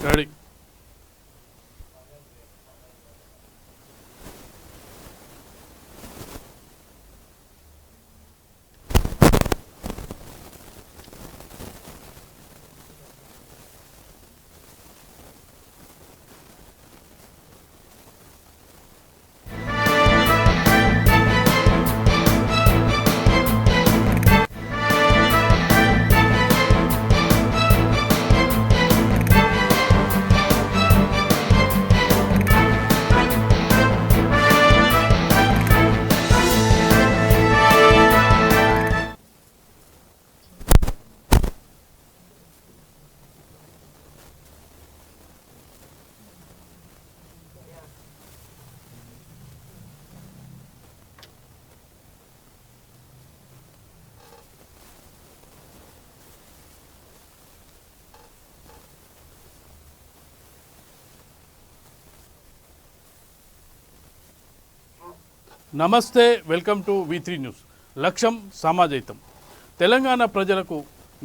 Ready. నమస్తే, welcome to V3 news. లక్ష్యం సమాజహితం. తెలంగాణ ప్రజలకు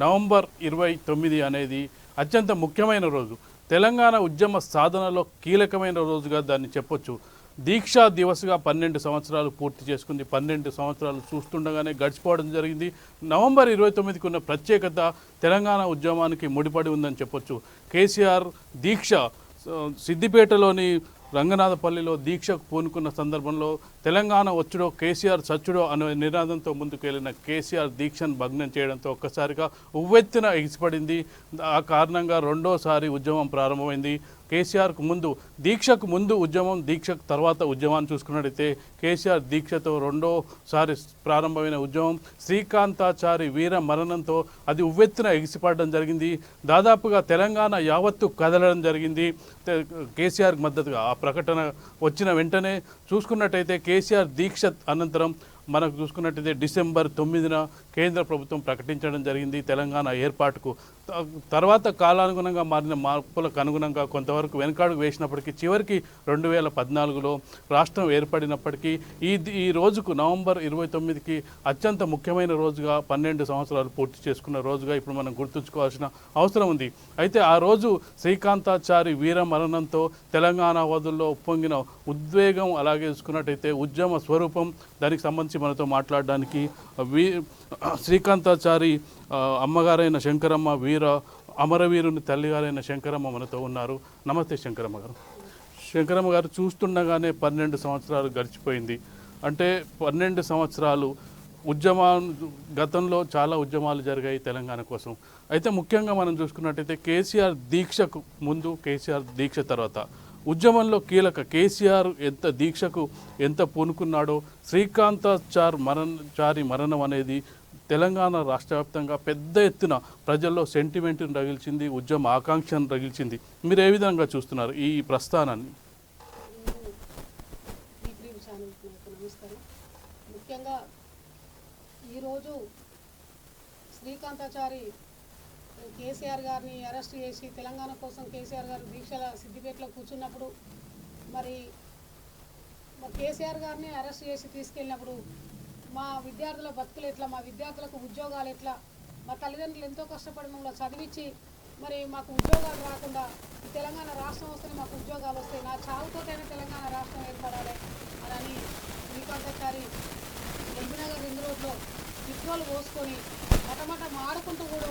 నవంబర్ 29 అనేది అత్యంత ముఖ్యమైన రోజు. తెలంగాణ ఉద్యమ సాధనలో కీలకమైన రోజుగా దాన్ని చెప్పొచ్చు. దీక్షా దివస్గా 12 సంవత్సరాలు పూర్తి చేసుకుంది. 12 సంవత్సరాలు చూస్తుండగానే గడిచిపోవడం జరిగింది. నవంబర్ 29కి ఉన్న ప్రత్యేకత తెలంగాణ ఉద్యమానికి ముడిపడి ఉందని చెప్పొచ్చు. కేసీఆర్ దీక్ష సిద్దిపేటలోని రంగనాథపల్లిలో దీక్షకు పూనుకున్న సందర్భంలో తెలంగాణ వచ్చుడో కేసీఆర్ చచ్చుడో అనే నినాదంతో ముందుకు వెళ్ళిన కేసీఆర్ దీక్షను భగ్నం చేయడంతో ఒక్కసారిగా ఉవ్వెత్తున ఎగిసిపడింది. ఆ కారణంగా రెండోసారి ఉద్యమం ప్రారంభమైంది. కేసీఆర్కు ముందు దీక్షకు ముందు ఉద్యమం, దీక్షకు తర్వాత ఉద్యమాన్ని చూసుకున్నట్టయితే కేసీఆర్ దీక్షతో రెండోసారి ప్రారంభమైన ఉద్యమం శ్రీకాంతాచారి వీర మరణంతో అది ఉవ్వెత్తున ఎగిసిపడడం జరిగింది. దాదాపుగా తెలంగాణ యావత్తు కదలడం జరిగింది కేసీఆర్కి మద్దతుగా. ఆ ప్రకటన వచ్చిన వెంటనే చూసుకున్నట్టయితే కేసీఆర్ దీక్ష అనంతరం మనకు చూసుకున్నట్టయితే డిసెంబర్ 9న కేంద్ర ప్రభుత్వం ప్రకటించడం జరిగింది తెలంగాణ ఏర్పాటుకు. తర్వాత కాలానుగుణంగా మారిన మార్పులకు అనుగుణంగా కొంతవరకు వెనకాడుకు వేసినప్పటికీ చివరికి 2014లో రాష్ట్రం ఏర్పడినప్పటికీ ఈ రోజుకు నవంబర్ 29కి అత్యంత ముఖ్యమైన రోజుగా 12 సంవత్సరాలు పూర్తి చేసుకున్న రోజుగా ఇప్పుడు మనం గుర్తుంచుకోవాల్సిన అవసరం ఉంది. అయితే ఆ రోజు శ్రీకాంతాచారి వీర మరణంతో తెలంగాణ వదుల్లో ఉప్పొంగిన ఉద్వేగం, అలాగే చూసుకున్నట్టయితే ఉద్యమ స్వరూపం, దానికి సంబంధించి మనతో మాట్లాడడానికి శ్రీకాంతాచారి అమ్మగారైన శంకరమ్మ, అమరవీరుని తల్లిగారైన శంకరమ్మ మనతో ఉన్నారు. నమస్తే శంకరమ్మ గారు. శంకరమ్మ గారు, చూస్తుండగానే 12 సంవత్సరాలు గడిచిపోయింది. అంటే 12 సంవత్సరాలు గతంలో చాలా ఉద్యమాలు జరిగాయి తెలంగాణ కోసం. అయితే ముఖ్యంగా మనం చూసుకున్నట్టయితే కేసీఆర్ దీక్షకు ముందు, కేసీఆర్ దీక్ష తర్వాత ఉద్యమంలో కీలక కేసీఆర్ దీక్షకు ఎంత పూనుకున్నాడో, శ్రీకాంతాచారి మరణం అనేది తెలంగాణ రాష్ట్ర వ్యాప్తంగా పెద్ద ఎత్తున ప్రజల్లో సెంటిమెంట్ని రగిల్చింది, ఉద్యమ ఆకాంక్షను రగిల్చింది. మీరు ఏ విధంగా చూస్తున్నారు ఈ ప్రస్థానాన్ని? ముఖ్యంగా ఈరోజు శ్రీకాంతాచారి కేసీఆర్ గారిని అరెస్ట్ చేసి తెలంగాణ కోసం కేసీఆర్ గారు దీక్షల సిద్దిపేటలో కూర్చున్నప్పుడు మరి కేసీఆర్ గారిని అరెస్ట్ చేసి తీసుకెళ్ళినప్పుడు మా విద్యార్థుల బతుకులు ఎట్లా, మా విద్యార్థులకు ఉద్యోగాలు ఎట్లా, మా తల్లిదండ్రులు ఎంతో కష్టపడి మమ్మల్ని చదివించి మరి మాకు ఉద్యోగాలు రాకుండా ఈ తెలంగాణ రాష్ట్రం వస్తేనే మాకు ఉద్యోగాలు వస్తాయి, నా చావుతోటైనా తెలంగాణ రాష్ట్రం ఏర్పడాలి అని శ్రీకాంతాచారి ఎల్బీనగర్ రింగ్ రోడ్లో పెట్రోల్ పోసుకొని మటమట మాడుకుంటూ కూడా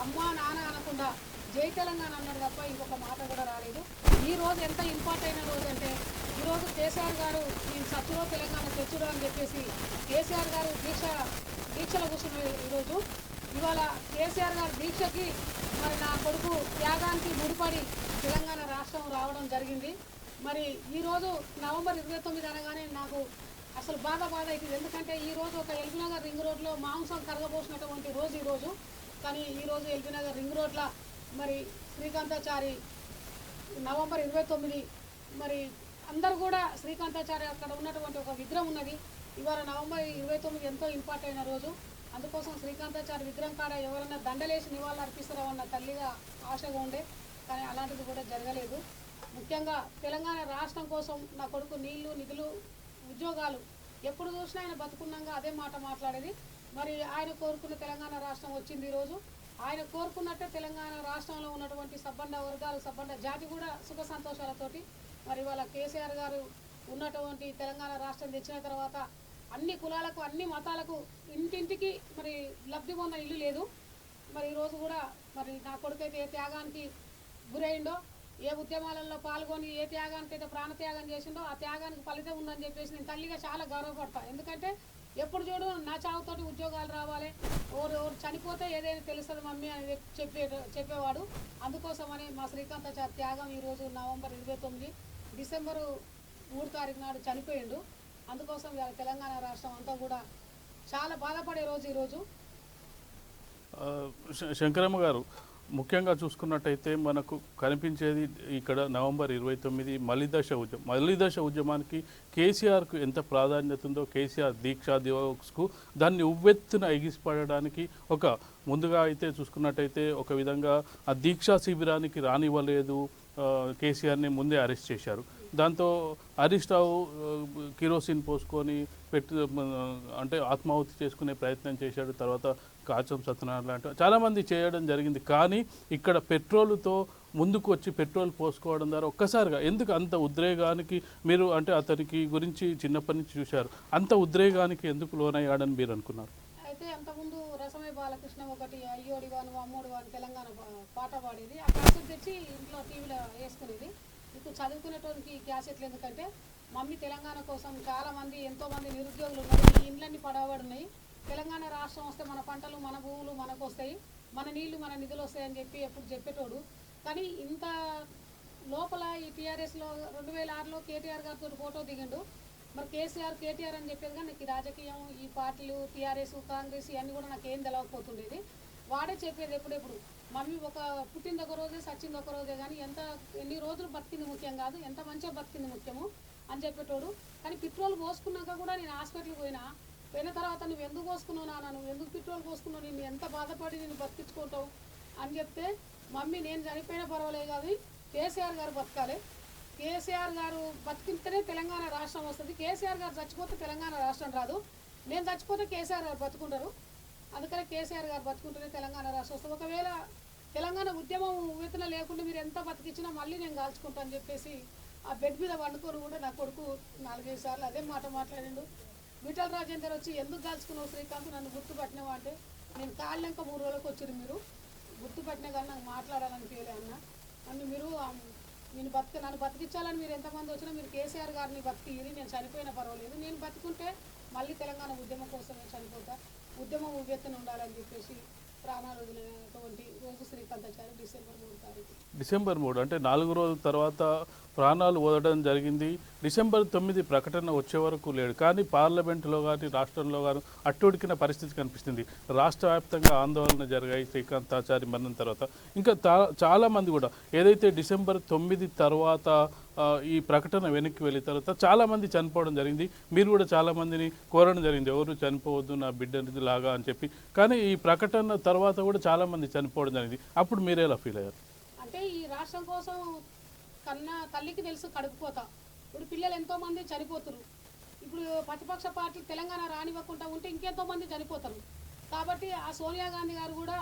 అమ్మా నాన్న అనకుండా జై తెలంగాణ అన్నాడు తప్ప ఇంకొక మాట కూడా రాలేదు. ఈ రోజు ఎంత ఇంపార్టెంట్ అయిన రోజు అంటే ఈరోజు కేసీఆర్ గారు నేను సత్తులో తెలంగాణ తెచ్చుడు అని చెప్పేసి కేసీఆర్ గారు దీక్షలో కూర్చున్న ఈరోజు. ఇవాళ కేసీఆర్ గారు దీక్షకి మరి నా కొడుకు త్యాగానికి ముడిపడి తెలంగాణ రాష్ట్రం రావడం జరిగింది. మరి ఈరోజు నవంబర్ 29 అనగానే నాకు అసలు బాధ అవుతుంది. ఎందుకంటే ఈరోజు ఒక ఎల్బీనగర్ రింగ్ రోడ్లో మాంసం కరగబోసినటువంటి రోజు ఈరోజు. కానీ ఈరోజు ఎల్బీనగర్ రింగ్ రోడ్ల మరి శ్రీకాంతాచారి నవంబర్ 29 మరి అందరూ కూడా శ్రీకాంతాచారి అక్కడ ఉన్నటువంటి ఒక విగ్రహం ఉన్నది. ఇవాళ నవంబర్ 29 ఎంతో ఇంపార్టెంట్ అయిన రోజు. అందుకోసం శ్రీకాంతాచారి విగ్రహం కాడ ఎవరైనా దండలేసి నివాళులు అర్పిస్తారన్న తల్లిగా ఆశగా ఉండే, కానీ అలాంటిది కూడా జరగలేదు. ముఖ్యంగా తెలంగాణ రాష్ట్రం కోసం నా కొడుకు నీళ్లు, నిధులు, ఉద్యోగాలు ఎప్పుడు చూసినా ఆయన బతుకున్నాగా అదే మాట మాట్లాడేది. మరి ఆయన కోరుకున్న తెలంగాణ రాష్ట్రం వచ్చింది ఈరోజు. ఆయన కోరుకున్నట్టే తెలంగాణ రాష్ట్రంలో ఉన్నటువంటి సబ్బండ వర్గాలు సబ్బండ జాతి కూడా సుఖ సంతోషాలతోటి మరి వాళ్ళ కేసీఆర్ గారు ఉన్నటువంటి తెలంగాణ రాష్ట్రం తెచ్చిన తర్వాత అన్ని కులాలకు అన్ని మతాలకు ఇంటింటికి మరి లబ్ధి పొందిన ఇల్లు లేదు. మరి ఈరోజు కూడా మరి నా కొడుకైతే ఏ త్యాగానికి గురైండో, ఏ ఉద్యమాలలో పాల్గొని ఏ త్యాగానికి అయితే ప్రాణత్యాగం చేసిండో ఆ త్యాగానికి ఫలితం ఉందని చెప్పేసి నేను తల్లిగా చాలా గర్వపడతా. ఎందుకంటే ఎప్పుడు చూడు నా చావుతోటి ఉద్యోగాలు రావాలి, ఓరు చనిపోతే ఏదైనా తెలుస్తుంది మమ్మీ అని చెప్పేవాడు. అందుకోసమని మా శ్రీకాంతాచారి త్యాగం ఈరోజు నవంబర్ 29 డిసెంబరు 3 తారీఖు నాడు చనిపోయిండు. అందుకోసం ఇవాళ తెలంగాణ రాష్ట్రం అంతా కూడా చాలా బాధపడే రోజు ఈరోజు. శంకరమ్మ గారు, ముఖ్యంగా చూసుకున్నట్టయితే మనకు కనిపించేది ఇక్కడ నవంబర్ 29 మలిదశ ఉద్యమానికి కేసీఆర్కు ఎంత ప్రాధాన్యత ఉందో, కేసీఆర్ దీక్షా దివస్కు దాన్ని ఉవ్వెత్తున ఎగిసిపడడానికి ముందుగా అయితే చూసుకున్నట్టయితే ఒక విధంగా ఆ దీక్షా శిబిరానికి రానివ్వలేదు, కేసీఆర్ని ముందే అరెస్ట్ చేశారు. దాంతో హరీష్ రావు కిరోసిన్ పోసుకొని అంటే ఆత్మాహుతి చేసుకునే ప్రయత్నం చేశాడు. తర్వాత కాచం సత్యనారాయణ లాంటి చాలామంది చేయడం జరిగింది. కానీ ఇక్కడ పెట్రోలుతో ముందుకు వచ్చి పెట్రోల్ పోసుకోవడం ద్వారా ఒక్కసారిగా ఎందుకు అంత ఉద్రేగానికి మీరు అంటే అతనికి గురించి చిన్నప్పటి నుంచి చూశారు, అంత ఉద్రేగానికి ఎందుకు లోనయ్యాడని మీరు అనుకున్నారు? అయితే అంతకుముందు రసమయ బాలకృష్ణ ఒకటి అయ్యోడి వాను అమ్మోడి వాను తెలంగాణ పాట పాడేది. ఆ క్యాసెట్ తెచ్చి ఇంట్లో టీవీలో వేసుకునేది. ఇప్పుడు చదువుకునేటువంటి క్యాసెట్లు ఎందుకంటే మమ్మీ తెలంగాణ కోసం చాలామంది ఎంతోమంది నిరుద్యోగులు ఉన్నారు, ఈ ఇండ్లన్నీ పడబడున్నాయి, తెలంగాణ రాష్ట్రం వస్తే మన పంటలు మన భూములు మనకు వస్తాయి, మన నీళ్లు మన నిధులు వస్తాయని చెప్పి ఎప్పుడు చెప్పేటోడు. కానీ ఇంత లోపల ఈ టీఆర్ఎస్లో 2006లో కేటీఆర్ గారితో ఫోటో దిగిండు. మరి కేటీఆర్ అని చెప్పేది కానీ నాకు ఈ రాజకీయం, ఈ పార్టీలు టీఆర్ఎస్ కాంగ్రెస్ ఇవన్నీ కూడా నాకు ఏం తెలవకపోతుండేది. వాడే చెప్పేది ఎప్పుడెప్పుడు మమ్మీ ఒక పుట్టింది ఒక రోజే చచ్చింది ఒక రోజే, కానీ ఎన్ని రోజులు బతికింది ముఖ్యం కాదు, ఎంత మంచిగా బతికింది ముఖ్యము అని చెప్పేటోడు. కానీ పెట్రోల్ పోసుకున్నాక కూడా నేను హాస్పిటల్కి పోయిన తర్వాత నువ్వు ఎందుకు పోసుకున్నావు నాన్న, నువ్వు ఎందుకు పెట్రోల్ పోసుకున్నావు, నేను ఎంత బాధపడి నేను బతికించుకుంటావు అని చెప్తే మమ్మీ నేను చనిపోయినా పర్వాలేదు కాదు, కేసీఆర్ గారు బతకాలి, కేసీఆర్ గారు బతికితేనే తెలంగాణ రాష్ట్రం వస్తుంది, కేసీఆర్ గారు చచ్చిపోతే తెలంగాణ రాష్ట్రం రాదు, నేను చచ్చిపోతే కేసీఆర్ గారు బతుకుంటారు, అందుకనే కేసీఆర్ గారు బతుకుంటేనే తెలంగాణ రాష్ట్రం వస్తుంది, ఒకవేళ తెలంగాణ ఉద్యమం ఉవ్వెత్తున లేకుండా మీరు ఎంత బతికిచ్చినా మళ్ళీ నేను కాల్చుకుంటా అని చెప్పేసి ఆ బెడ్ మీద వండుకొని కూడా నా కొడుకు 4-5 సార్లు అదే మాట మాట్లాడిండు. విఠల్ రాజేందర్ వచ్చి ఎందుకు కాల్చుకున్నావు శ్రీకాంత్, నన్ను గుర్తుపట్టినావా అంటే నేను కాళ్ళంక 3 రోజులకు వచ్చారు, మీరు గుర్తుపట్టినా కానీ నాకు మాట్లాడాలని ఫీల్ అన్న నన్ను మీరు నన్ను బతికించాలని మీరు ఎంతమంది వచ్చినా మీరు కేసీఆర్ గారిని బతికిరి, నేను చనిపోయినా పర్వాలేదు, నేను బతుకుంటే మళ్ళీ తెలంగాణ ఉద్యమం కోసమే చనిపోతా, ఉద్యమం ఉవ్వెత్తున ఉండాలని చెప్పేసి ప్రాణాలు వదిలినటువంటి రోజు శ్రీకాంతాచారి డిసెంబర్ 3 అంటే 4 రోజుల తర్వాత ప్రాణాలు వదలడం జరిగింది. డిసెంబర్ 9 ప్రకటన వచ్చే వరకు లేడు. కానీ పార్లమెంటులో కానీ రాష్ట్రంలో కానీ అట్టుడికిన పరిస్థితి కనిపిస్తుంది. రాష్ట్ర వ్యాప్తంగా ఆందోళన జరిగాయి శ్రీకాంతాచారి మరణం తర్వాత. ఇంకా చాలామంది కూడా ఏదైతే డిసెంబర్ 9 తర్వాత ఈ ప్రకటన వెనక్కి వెళ్ళిన తర్వాత చాలామంది చనిపోవడం జరిగింది. మీరు కూడా చాలామందిని కోరడం జరిగింది, ఎవరు చనిపోవద్దు నా బిడ్డనిది లాగా అని చెప్పి. కానీ ఈ ప్రకటన తర్వాత కూడా చాలామంది చనిపోవడం జరిగింది. అప్పుడు మీరు ఎలా ఫీల్ అయ్యారు? అంటే ఈ రాష్ట్రం కోసం కన్నా తల్లికి తెలుసు కడుపుకోతా. ఇప్పుడు పిల్లలు ఎంతోమంది చనిపోతారు. ఇప్పుడు ప్రతిపక్ష పార్టీ తెలంగాణ రానివ్వకుండా ఉంటే ఇంకెంతో మంది చనిపోతారు. కాబట్టి ఆ సోనియా గాంధీ గారు కూడా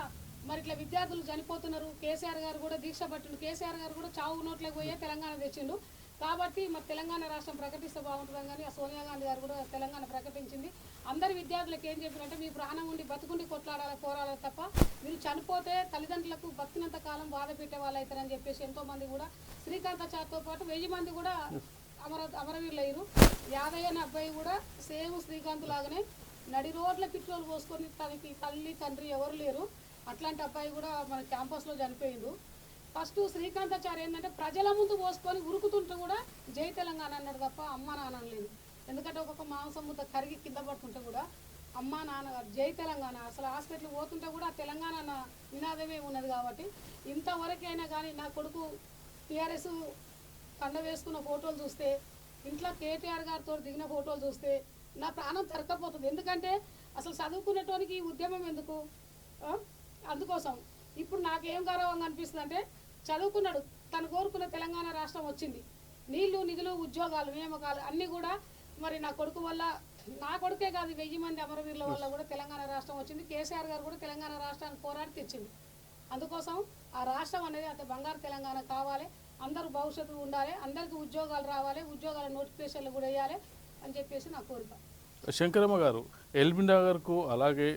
మరి ఇట్లా విద్యార్థులు చనిపోతున్నారు, కేసీఆర్ గారు కూడా దీక్ష పట్టిండు, కేసీఆర్ గారు కూడా చావు నోట్లకు పోయే తెలంగాణ తెచ్చిండు. కాబట్టి మరి తెలంగాణ రాష్ట్రం ప్రకటిస్తే బాగుంటుందని కానీ ఆ సోనియా గాంధీ గారు కూడా తెలంగాణ ప్రకటించింది. అందరి విద్యార్థులకు ఏం చెప్పినంటే మీ ప్రాణం ఉండి బతుకుండి కొట్లాడాలి పోరాడాలి తప్ప మీరు చనిపోతే తల్లిదండ్రులకు బతికినంత కాలం బాధ పెట్టే వాళ్ళు అవుతారని చెప్పేసి ఎంతోమంది కూడా శ్రీకాంతాచారితో పాటు 1000 మంది కూడా అమరవీరులు అయ్యారు. యాదయ్య అనే అబ్బాయి కూడా సేమ్ శ్రీకాంత్ లాగానే నడి రోడ్ల పెట్రోల్ పోసుకొని తనకి తల్లి తండ్రి ఎవరు లేరు, అట్లాంటి అబ్బాయి కూడా మన క్యాంపస్లో చనిపోయిండు. ఫస్ట్ శ్రీకాంతాచారి ఏంటంటే ప్రజల ముందు పోసుకొని ఉరుకుతుంటే కూడా జై తెలంగాణ అన్నాడు తప్ప అమ్మ నాన్న అనలేదు. ఎందుకంటే ఒక్కొక్క మాంసం ముద్ద కరిగి కింద పడుతుంటే కూడా అమ్మ నాన్న జై తెలంగాణ, అసలు హాస్పిటల్ పోతుంటే కూడా ఆ తెలంగాణ అన్న నినాదమే ఉన్నది. కాబట్టి ఇంతవరకైనా కానీ నా కొడుకు టీఆర్ఎస్ కండ వేసుకున్న ఫోటోలు చూస్తే, ఇంట్లో కేటీఆర్ గారితో దిగిన ఫోటోలు చూస్తే నా ప్రాణం తరకపోతుంది. ఎందుకంటే అసలు చదువుకునేటోనికి ఈ ఉద్యమం ఎందుకు? అందుకోసం ఇప్పుడు నాకేం గౌరవంగా అనిపిస్తుంది అంటే చదువుకున్నాడు, తను కోరుకున్న తెలంగాణ రాష్ట్రం వచ్చింది, నీళ్లు నిధులు ఉద్యోగాలు నియామకాలు అన్నీ కూడా మరి నా కొడుకు వల్ల, నా కొడుకే కాదు 1000 మంది అమరవీరుల వల్ల కూడా తెలంగాణ రాష్ట్రం వచ్చింది. కేసీఆర్ గారు కూడా తెలంగాణ రాష్ట్రాన్ని పోరాడి తెచ్చింది. అందుకోసం ఆ రాష్ట్రం అనేది అంత బంగారు తెలంగాణ కావాలి, అందరూ భవిష్యత్తు ఉండాలి, అందరికీ ఉద్యోగాలు రావాలి, ఉద్యోగాల నోటిఫికేషన్లు కూడా వేయాలి అని చెప్పేసి నా కోరిక. శంకరమ్మ గారు, ఎల్బీనగర్కు అలాగే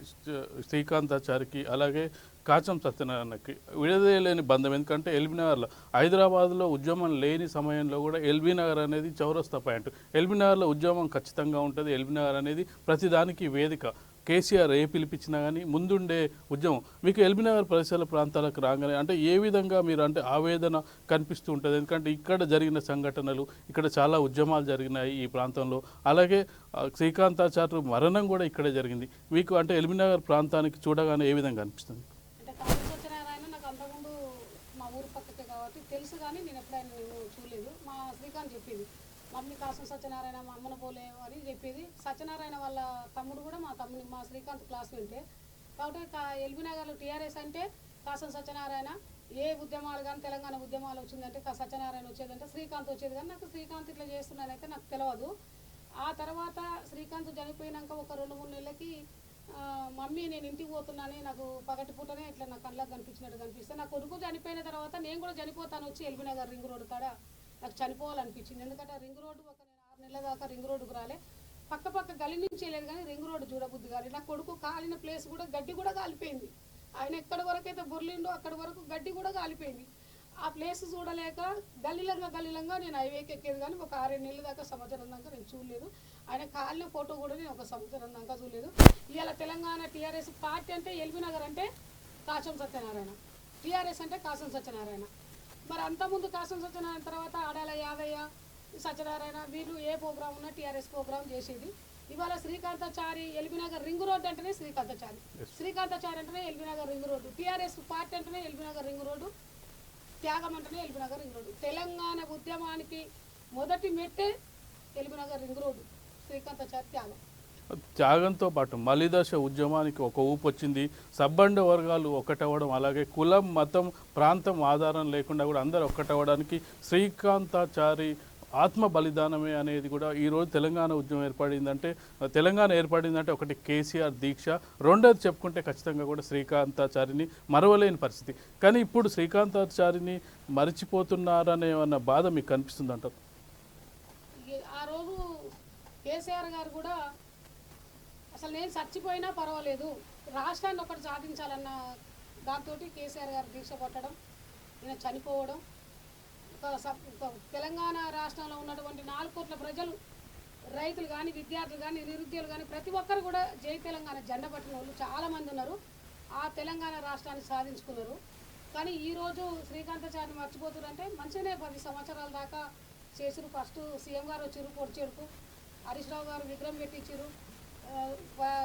శ్రీకాంతాచారికి అలాగే కాచం సత్యనారాయణకి విడదీయలేని బంధం. ఎందుకంటే ఎల్బీనగర్లో హైదరాబాద్లో ఉద్యమం లేని సమయంలో కూడా ఎల్బీనగర్ అనేది చౌరస్తా పాయింట్. ఎల్బీనగర్లో ఉద్యమం ఖచ్చితంగా ఉంటుంది. ఎల్బీనగర్ అనేది ప్రతిదానికి వేదిక. కేసీఆర్ ఏ పిలిపించినా కానీ ముందుండే ఉద్యమం. మీకు ఎల్బీనగర్ పరిసర ప్రాంతాలకు రాగానే అంటే ఏ విధంగా మీరు అంటే ఆవేదన కనిపిస్తూ ఉంటుంది? ఎందుకంటే ఇక్కడ జరిగిన సంఘటనలు, ఇక్కడ చాలా ఉద్యమాలు జరిగినాయి ఈ ప్రాంతంలో. అలాగే శ్రీకాంతాచార్య మరణం కూడా ఇక్కడే జరిగింది. మీకు అంటే ఎల్బీనగర్ ప్రాంతానికి చూడగానే ఏ విధంగా అనిపిస్తుంది? అంటే కాళీ సత్యనారాయణ నాకు అంతకుముందు మా ఊరు పక్కకే కాబట్టి తెలుసు, కానీ నేను ఎప్పుడైనా నేను చూడలేదు. మా శ్రీకాంత్ చెప్పింది, మమ్మీ కాసం సత్యనారాయణ మా అమ్మన పోలే అని చెప్పేది. సత్యనారాయణ వాళ్ళ తమ్ముడు కూడా మా శ్రీకాంత్ క్లాస్మేటే కాబట్టి ఎల్బీనగర్లో టీఆర్ఎస్ అంటే కాసం సత్యనారాయణ. ఏ ఉద్యమాలు కానీ తెలంగాణ ఉద్యమాలు వచ్చిందంటే సత్యనారాయణ వచ్చేదంటే శ్రీకాంత్ వచ్చేది, కానీ నాకు శ్రీకాంత్ ఇట్లా చేస్తున్నానైతే నాకు తెలియదు. ఆ తర్వాత శ్రీకాంత్ చనిపోయినాక ఒక 2-3 నెలలకి మమ్మీ నేను ఇంటికి పోతున్నానే, నాకు పగటి పూటనే ఇట్లా నా కళ్ళకు కనిపించినట్టు కనిపిస్తే, నా కొడుకు చనిపోయిన తర్వాత నేను కూడా చనిపోతాను వచ్చి ఎల్బీనగర్ రింగ్ రోడ్డు కాడ నాకు చనిపోవాలనిపించింది. ఎందుకంటే రింగ్ రోడ్డు నేను 6 నెలల దాకా రింగ్ రోడ్డుకు రాలే, పక్క గలి నుంచి వెళ్ళేది, కానీ రింగ్ రోడ్డు చూడబుద్ధి కాలేదు. నా కొడుకు కాలిన ప్లేస్ కూడా గడ్డి కూడా కాలిపోయింది. ఆయన ఎక్కడి వరకు అయితే బొర్లిండో అక్కడి వరకు గడ్డి కూడా కాలిపోయింది. ఆ ప్లేస్ చూడలేక గల్లీలంగా నేను హైవేకి ఎక్కేది, కానీ ఒక 6 నెలల దాకా సంవత్సరం దాకా నేను చూడలేదు. ఆయన కాలిన ఫోటో కూడా నేను ఒక సంవత్సరం దాకా చూడలేదు. ఇవాళ తెలంగాణ టీఆర్ఎస్ పార్టీ అంటే ఎల్బీనగర్ అంటే కాసం సత్యనారాయణ, టీఆర్ఎస్ అంటే కాసం సత్యనారాయణ. మరి అంతకుముందు కాసం సత్యనారాయణ తర్వాత ఆడాల యాదయ్య, సత్యనారాయణ వీళ్ళు ఏ ప్రోగ్రామ్ ఉన్నా టీఆర్ఎస్ ప్రోగ్రామ్ చేసేది. ఇవాళ శ్రీకాంతాచారి ఎల్బీనగర్ రింగ్ రోడ్డు అంటేనే శ్రీకాంతాచారి అంటేనే LB Nagar ring road, TRS party అంటేనే ఎల్బీనగర్ రింగ్ రోడ్డు, త్యాగం అంటేనే ఎల్బీనగర్ రింగ్ రోడ్డు. తెలంగాణ ఉద్యమానికి మొదటి మెట్టే ఎల్బీనగర్ రింగ్ రోడ్డు, శ్రీకాంతాచారి త్యాగం. త్యాగంతో పాటు మలిదశ ఉద్యమానికి ఒక ఊపు వచ్చింది. సబ్బండ వర్గాలు ఒకటవ్వడం, అలాగే కులం, మతం, ప్రాంతం ఆధారం లేకుండా కూడా అందరూ ఒకటవ్వడానికి శ్రీకాంతాచారి ఆత్మ బలిదానమే అనేది కూడా ఈరోజు తెలంగాణ ఉద్యమం ఏర్పడిందంటే ఒకటి కేసీఆర్ దీక్ష, రెండోది చెప్పుకుంటే ఖచ్చితంగా కూడా శ్రీకాంతాచారిని మరవలేని పరిస్థితి. కానీ ఇప్పుడు శ్రీకాంతాచారిని మరిచిపోతున్నారనే అన్న బాధ మీకు కనిపిస్తుంది అంటారు? ఆ రోజు కేసీఆర్ గారు కూడా అసలు నేను చచ్చిపోయినా పర్వాలేదు, రాష్ట్రాన్ని ఒకటి సాధించాలన్న దాంతో కేసీఆర్ గారు దీక్ష పట్టడం, నేను చనిపోవడం, తెలంగాణ రాష్ట్రంలో ఉన్నటువంటి 4 కోట్ల ప్రజలు, రైతులు కానీ, విద్యార్థులు కానీ, నిరుద్యోగులు కానీ ప్రతి ఒక్కరు కూడా జై తెలంగాణ జెండా పట్టిన వాళ్ళు చాలామంది ఉన్నారు. ఆ తెలంగాణ రాష్ట్రాన్ని సాధించుకున్నారు. కానీ ఈరోజు శ్రీకాంతాచారిని మర్చిపోతున్నారంటే మంచిగానే 10 సంవత్సరాల దాకా చేసిరు. ఫస్ట్ సీఎం గారు వచ్చారు, పొడిచేడుకు హరీష్ రావు గారు విగ్రహం పెట్టించారు,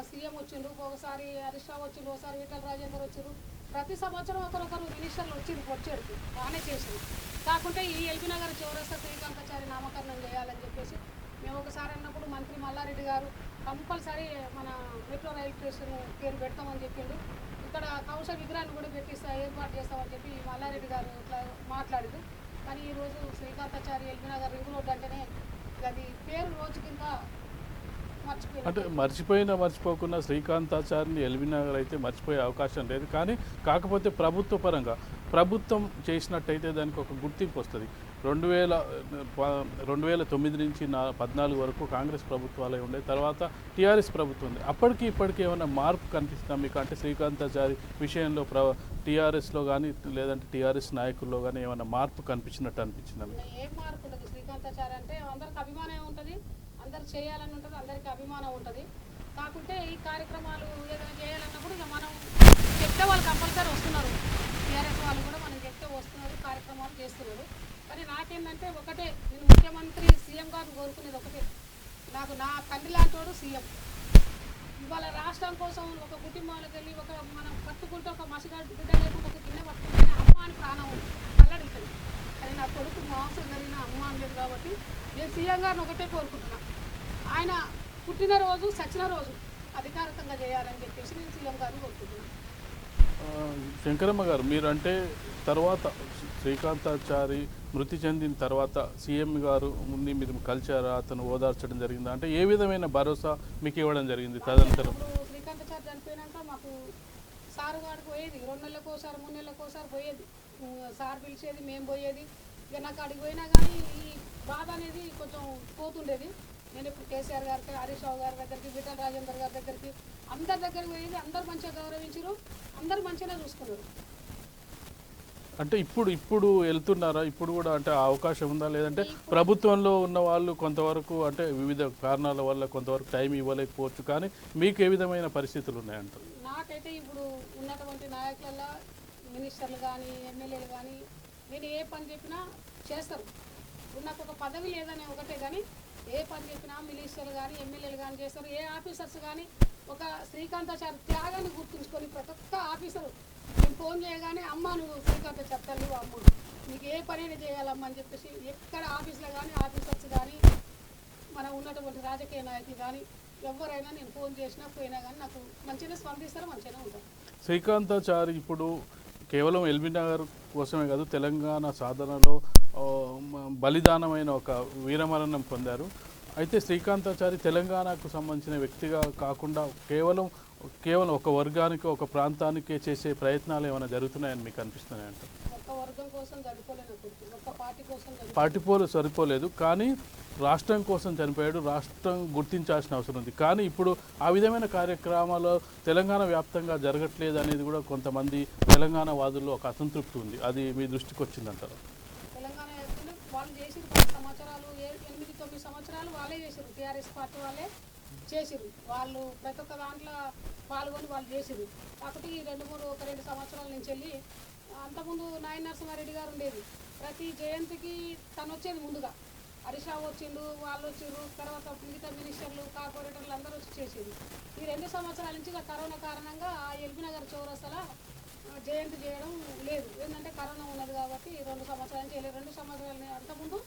సీఎం వచ్చిండ్రు, ఒకసారి హరీష్ రావు వచ్చిండ్రు, ఒకసారి ఈటల రాజేందర్ వచ్చారు. ప్రతి సంవత్సరం ఒకరొకరు మినిస్టర్లు వచ్చింది పొడిచేడుకు, బాగానే చేసింది. కాకుంటే ఈ ఎల్బీనగర్ చౌరస్తా శ్రీకాంతాచారి నామకరణం చేయాలని చెప్పేసి మేము ఒకసారి అన్నప్పుడు మంత్రి మల్లారెడ్డి గారు కంపల్సరీ మన మెట్రో రైల్ స్టేషన్ పేరు పెడతామని చెప్పిండు. ఇక్కడ కౌశ విగ్రహాన్ని కూడా ఏర్పాటు చేస్తామని చెప్పి మల్లారెడ్డి గారు ఇట్లా మాట్లాడింది. కానీ ఈరోజు శ్రీకాంతాచారి ఎల్బీనగర్ రింగ్ రోడ్డు అంటేనే అది పేరు రోజుకింత అంటే మర్చిపోకుండా శ్రీకాంతాచారిని ఎల్బీనగర్ అయితే మర్చిపోయే అవకాశం లేదు. కానీ కాకపోతే ప్రభుత్వ పరంగా ప్రభుత్వం చేసినట్టయితే దానికి ఒక గుర్తింపు వస్తుంది. 2009 నుంచి 14 వరకు కాంగ్రెస్ ప్రభుత్వాలే ఉండే, తర్వాత టీఆర్ఎస్ ప్రభుత్వం ఉంది. అప్పటికి ఇప్పటికీ ఏమైనా మార్పు కనిపిస్తుందా మీకు? అంటే శ్రీకాంతాచారి విషయంలో టీఆర్ఎస్లో కానీ లేదంటే టీఆర్ఎస్ నాయకుల్లో కానీ ఏమైనా మార్పు కనిపించినట్టు అనిపించిందా? ఏం మార్పు ఉండదు. శ్రీకాంతాచారి అంటే అందరికి అభిమానం ఉంటుంది, అందరు చేయాలని ఉంటుంది, అందరికీ అభిమానం ఉంటుంది. కాకుంటే ఈ కార్యక్రమాలు ఏదైనా చేయాలన్నప్పుడు ఇక మనం చెప్తే వాళ్ళు కంపల్సరీ వస్తున్నారు, టీఆర్ఎస్ వాళ్ళు కూడా మనం చెప్తే వస్తున్నారు, కార్యక్రమాలు చేస్తున్నారు. కానీ నాకేంటంటే ఒకటే, నేను ముఖ్యమంత్రి సీఎం గారిని కోరుకునేది ఒకటే, నాకు నా తండ్రి లాంటి వాడు సీఎం. ఇవాళ రాష్ట్రం కోసం ఒక కుటుంబాలకు వెళ్ళి మనం పట్టుకుంటే ఒక మసిగాడు బిడ్డ లేకుండా ఒక గిన్నె పట్టుకుంటే అమ్మ అని ప్రాణం కల్లడుతుంది. కానీ నా కొడుకు మాంసం జరిగిన అమ్మ అనలేదు కాబట్టి నేను సీఎం గారిని ఒకటే కోరుకుంటున్నాను, ఆయన పుట్టినరోజు సచిన రోజు అధికారికంగా చేయాలని చెప్పేసి నేను సీఎం గారిని కోరుకుంటున్నాను. శంకరమ్మ గారు, మీరంటే తర్వాత శ్రీకాంతాచారి మృతి చెందిన తర్వాత సీఎం గారు ముందు మీరు కలిసారా, అతను ఓదార్చడం జరిగిందా? అంటే ఏ విధమైన భరోసా మీకు ఇవ్వడం జరిగింది తదనంతరం? శ్రీకాంతాచారి చనిపోయినాక మాకు సారు వాడికి పోయేది 2 నెలలకు ఒకసారి 3 నెలలకు ఒకసారి పోయేది. సార్ పిలిచేది, మేము పోయేది. ఇక నాకు అడిగి పోయినా కానీ ఈ బాధ అనేది కొంచెం పోతుండేది. నేను ఇప్పుడు కేసీఆర్ గారికి, హరీష్ రావు గారి దగ్గరికి, విఠల్ రాజేందర్ గారి దగ్గరికి, అందరి దగ్గరికి పోయేది. అందరు మంచిగా గౌరవించారు, అందరు మంచిగానే చూసుకున్నారు. అంటే ఇప్పుడు వెళ్తున్నారా? ఇప్పుడు కూడా అంటే ఆ అవకాశం ఉందా? లేదంటే ప్రభుత్వంలో ఉన్న వాళ్ళు కొంతవరకు అంటే వివిధ కారణాల వల్ల కొంతవరకు టైం ఇవ్వలేకపోవచ్చు, కానీ మీకు ఏ విధమైన పరిస్థితులు ఉన్నాయంటారు? నాకైతే ఇప్పుడు ఉన్నటువంటి నాయకులలో మినిస్టర్లు కానీ, ఎమ్మెల్యేలు కానీ, నేను ఏ పని చెప్పినా చేస్తారు. ఇప్పుడు నాకు ఒక పదవి లేదనే ఒకటే కానీ ఏ పని చెప్పినా మినిస్టర్లు కానీ, ఎమ్మెల్యేలు కానీ చేస్తారు. ఏ ఆఫీసర్స్ కానీ ఒక శ్రీకాంతాచారి త్యాగాన్ని గుర్తుంచుకొని ప్రతి ఒక్క ఆఫీసరు నేను ఫోన్ చేయగానే అమ్మ నువ్వు శ్రీకాంతాచారి తల్లి అమ్మ నీకు ఏ పనైనా చేయాలమ్మా అని చెప్పేసి ఎక్కడ ఆఫీసులో కానీ ఆఫీసర్స్ కానీ మన ఉన్నటువంటి రాజకీయ నాయకులు కానీ ఎవరైనా నేను ఫోన్ చేసినా పోయినా కానీ నాకు మంచిగానే స్పందిస్తారు, మంచిగానే ఉంటారు. శ్రీకాంతాచారి ఇప్పుడు కేవలం ఎల్బీ నగర్ కోసమే కాదు, తెలంగాణ సాధనలో బలిదానమైన ఒక వీరమరణం పొందారు. అయితే శ్రీకాంతాచారి తెలంగాణకు సంబంధించిన వ్యక్తిగా కాకుండా కేవలం ఒక వర్గానికి, ఒక ప్రాంతానికే చేసే ప్రయత్నాలు ఏమైనా జరుగుతున్నాయని మీకు అనిపిస్తున్నాయంట? ఒక్క వర్గం కోసం చనిపోలేదు, ఒక్క పార్టీ కోసం పార్టీ పోలు సరిపోలేదు, కానీ రాష్ట్రం కోసం చనిపోయాడు. రాష్ట్రం గుర్తించాల్సిన అవసరం ఉంది. కానీ ఇప్పుడు ఆ విధమైన కార్యక్రమాలు తెలంగాణ వ్యాప్తంగా జరగట్లేదు అనేది కూడా కొంతమంది తెలంగాణ వాదుల్లో ఒక అసంతృప్తి ఉంది. అది మీ దృష్టికి వచ్చిందంటారు? తెలంగాణ వ్యాప్తంగా వాళ్ళు చేసిన 10 సంవత్సరాలు 8-9 సంవత్సరాలు వాళ్ళే చేసారు. టీఆర్ఎస్ పార్టీ వాళ్ళే చేసిరు. వాళ్ళు ప్రతి ఒక్క దాంట్లో పాల్గొని వాళ్ళు చేసిరు. కాకపోతే ఈ 2 సంవత్సరాల నుంచి వెళ్ళి అంతకుముందు నాయన నరసింహారెడ్డి గారు ఉండేది. ప్రతి జయంతికి తను వచ్చేది ముందుగా. హరీష్ రావు వచ్చిండు, వాళ్ళు వచ్చిర్రు, తర్వాత మిగతా మినిస్టర్లు, కార్పొరేటర్లు అందరూ వచ్చి చేసేది. ఈ 2 సంవత్సరాల నుంచి కరోనా కారణంగా ఎల్బీ నగర్ చౌరస్తాలో జయంతి చేయడం లేదు. ఏంటంటే కరోనా ఉన్నది కాబట్టి 2 సంవత్సరాల నుంచి 2 సంవత్సరాలు అంతకుముందు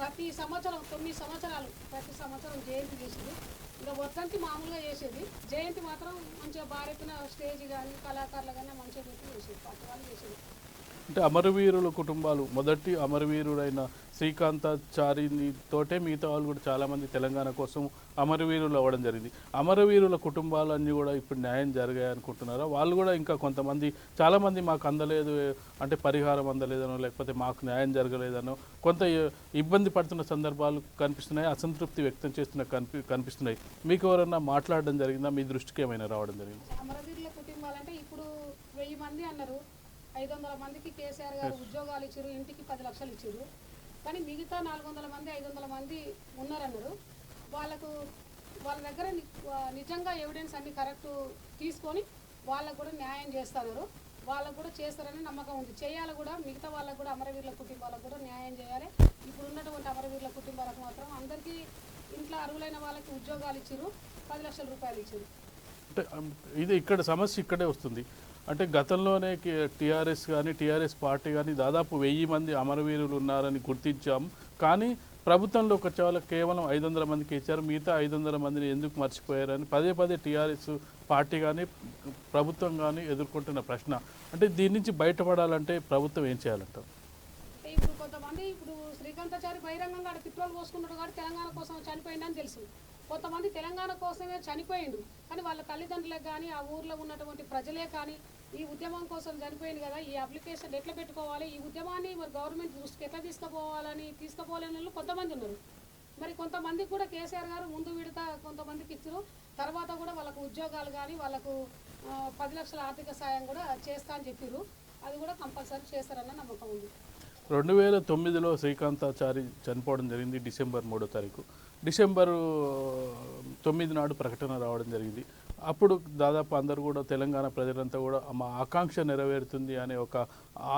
ప్రతి సంవత్సరం 9 సంవత్సరాలు ప్రతి సంవత్సరం జయంతి చేసేది. ఇంకా వర్ధంతి మామూలుగా చేసేది, జయంతి మాత్రం మంచిగా భారెత్తిన స్టేజ్ కానీ కళాకారులు కానీ మంచిగా పెట్టి చేసేది, పార్టీ వాళ్ళు చేసేది. అంటే అమరవీరుల కుటుంబాలు, మొదటి అమరవీరుడైన శ్రీకాంతాచారితోటే మిగతా వాళ్ళు కూడా చాలామంది తెలంగాణ కోసం అమరవీరులు అవ్వడం జరిగింది. అమరవీరుల కుటుంబాలన్నీ కూడా ఇప్పుడు న్యాయం జరిగాయనుకుంటున్నారా? వాళ్ళు కూడా ఇంకా కొంతమంది చాలామంది మాకు అందలేదు అంటే పరిహారం అందలేదనో, లేకపోతే మాకు న్యాయం జరగలేదనో కొంత ఇబ్బంది పడుతున్న సందర్భాలు కనిపిస్తున్నాయి, అసంతృప్తి వ్యక్తం చేస్తున్న కనిపిస్తున్నాయి. మీకు ఎవరన్నా మాట్లాడడం జరిగిందా? మీ దృష్టికి ఏమైనా రావడం జరిగింది? అమరవీరుల కుటుంబాలంటే ఇప్పుడు 1000 మంది అన్నారు, 500 మందికి కేసీఆర్ గారు ఉద్యోగాలు ఇచ్చారు, ఇంటికి 10 లక్షలు ఇచ్చారు. కానీ మిగతా 400 మంది 500 మంది ఉన్నారన్నారు. వాళ్ళ దగ్గర నిజంగా ఎవిడెన్స్ అన్ని కరెక్ట్ తీసుకొని వాళ్ళకు కూడా న్యాయం చేస్తున్నారు. వాళ్ళకు కూడా చేస్తారని నమ్మకం ఉంది. చేయాలి కూడా, మిగతా వాళ్ళకు కూడా అమరవీరుల కుటుంబాలకు కూడా న్యాయం చేయాలి. ఇప్పుడు ఉన్నటువంటి అమరవీరుల కుటుంబాలకు మాత్రం అందరికీ ఇంట్లో అర్హులైన వాళ్ళకి ఉద్యోగాలు ఇచ్చారు, 10 లక్షల రూపాయలు ఇచ్చారు. అంటే ఇది ఇక్కడ సమస్య ఇక్కడే వస్తుంది. అంటే గతంలోనే టీఆర్ఎస్ కానీ టీఆర్ఎస్ పార్టీ కానీ దాదాపు 1000 మంది అమరవీరులు ఉన్నారని గుర్తించాం. కానీ ప్రభుత్వంలోకి వచ్చే వాళ్ళకి కేవలం 500 మందికి ఇచ్చారు. మిగతా 500 మందిని ఎందుకు మర్చిపోయారని పదే టీఆర్ఎస్ పార్టీ కానీ ప్రభుత్వం కానీ ఎదుర్కొంటున్న ప్రశ్న. అంటే దీని నుంచి బయటపడాలంటే ప్రభుత్వం ఏం చేయాలంటారు? అంటే ఇప్పుడు కొంతమంది ఇప్పుడు శ్రీకాంతాచారి బహిరంగంగా తిప్పలు పోసుకున్నాడు కాబట్టి తెలంగాణ కోసం చనిపోయిందని తెలుసు. కొంతమంది తెలంగాణ కోసమే చనిపోయిండు, కానీ వాళ్ళ తల్లిదండ్రులకు కానీ ఆ ఊర్లో ఉన్నటువంటి ప్రజలే కానీ ఈ ఉద్యమం కోసం చనిపోయింది కదా, ఈ అప్లికేషన్ ఎట్లా పెట్టుకోవాలి, ఈ ఉద్యమాన్ని మరి గవర్నమెంట్ దృష్టికి ఎట్లా తీసుకుపోవాలని వాళ్ళు కొంతమంది ఉన్నారు. మరి కొంతమందికి కూడా కేసీఆర్ గారు ముందు విడత కొంతమందికి ఇచ్చారు, తర్వాత కూడా వాళ్ళకు ఉద్యోగాలు కానీ వాళ్ళకు 10 లక్షల ఆర్థిక సాయం కూడా చేస్తా అని చెప్పారు. అది కూడా కంపల్సరీ చేస్తారన్న నమ్మకం ఉంది. 2009లో శ్రీకాంతాచారి చనిపోవడం జరిగింది డిసెంబర్ 3వ తారీఖు. డిసెంబర్ 9 నాడు ప్రకటన రావడం జరిగింది. అప్పుడు దాదాపు అందరూ కూడా తెలంగాణ ప్రజలంతా కూడా మా ఆకాంక్ష నెరవేరుతుంది అనే ఒక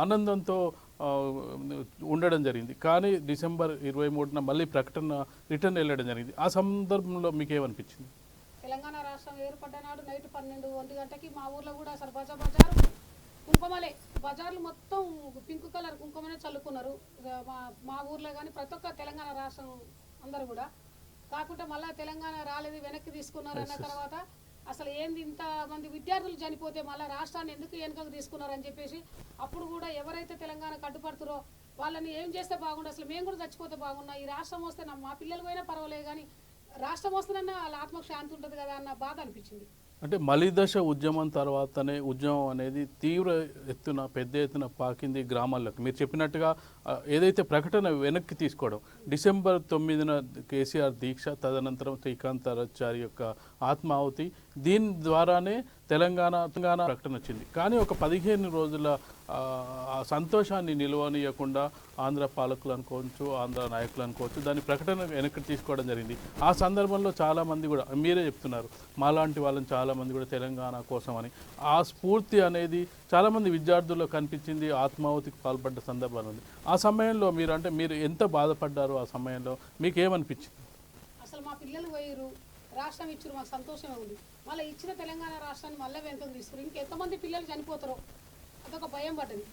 ఆనందంతో ఉండడం జరిగింది. కానీ డిసెంబర్ 23న మళ్ళీ ప్రకటన రిటర్న్ వెళ్ళడం జరిగింది. ఆ సందర్భంలో మీకు ఏమనిపించింది? తెలంగాణ రాష్ట్రం ఏర్పడ్డ నాడు నైట్ 12-1 గంటకి మా ఊర్లో కూడా అసలు బజారు కుంకుమలే, బజార్లు మొత్తం పింక్ కలర్ కుంకుమనే చల్లుకున్నారు. మా ఊర్లో కానీ ప్రతి ఒక్క తెలంగాణ రాష్ట్రం అందరూ కూడా. కాకుండా మళ్ళీ తెలంగాణ రాలేదు, వెనక్కి తీసుకున్నారు అన్న తర్వాత అసలు ఏంది ఇంత మంది విద్యార్థులు చనిపోతే మళ్ళీ రాష్ట్రాన్ని ఎందుకు వెనుకకు తీసుకున్నారని చెప్పేసి అప్పుడు కూడా ఎవరైతే తెలంగాణ కట్టుపడుతురో వాళ్ళని ఏం చేస్తే బాగుండు, అసలు మేము కూడా చచ్చిపోతే బాగున్నా, ఈ రాష్ట్రం వస్తే మా పిల్లలు పోయినా పర్వాలేదు కానీ రాష్ట్రం వస్తుందన్న వాళ్ళ ఆత్మకు శాంతి ఉంటుంది కదా అన్న బాధ అనిపించింది. అంటే మలిదశ ఉద్యమం తర్వాతనే ఉద్యమం అనేది తీవ్ర ఎత్తున పెద్ద ఎత్తున పాకింది గ్రామాల్లోకి. మీరు చెప్పినట్టుగా ఏదైతే ప్రకటన వెనక్కి తీసుకోవడం, డిసెంబర్ 9న కేసీఆర్ దీక్ష, తదనంతరం శ్రీకాంతాచారి యొక్క ఆత్మాహుతి, దీని ద్వారానే తెలంగాణ ప్రకటన వచ్చింది. కానీ ఒక 15 రోజుల ఆ సంతోషాన్ని నిలవనీయకుండా ఆంధ్ర పాలకులు అనుకోవచ్చు, ఆంధ్ర నాయకులు అనుకోవచ్చు, దాని ప్రకటన వెనక్కి తీసుకోవడం జరిగింది. ఆ సందర్భంలో చాలామంది కూడా మీరే చెప్తున్నారు, మాలాంటి వాళ్ళని చాలామంది కూడా తెలంగాణ కోసం అని ఆ స్ఫూర్తి అనేది చాలామంది విద్యార్థుల్లో కనిపించింది. ఆత్మాహుతికి పాల్పడ్డ సందర్భాలు ఉంది. ఆ సమయంలో మీరు ఎంత బాధపడ్డారు? ఆ సమయంలో మీకు ఏమనిపించింది? అసలు మా పిల్లలు పోయిరు, రాష్ట్రం ఇచ్చారు, మాకు సంతోషమే ఉంది. మళ్ళీ ఇచ్చిన తెలంగాణ రాష్ట్రాన్ని మళ్ళీ వెనుకకు తీసుకురు. ఇంకెంతమంది పిల్లలు చనిపోతారో అదొక భయం పడ్డది.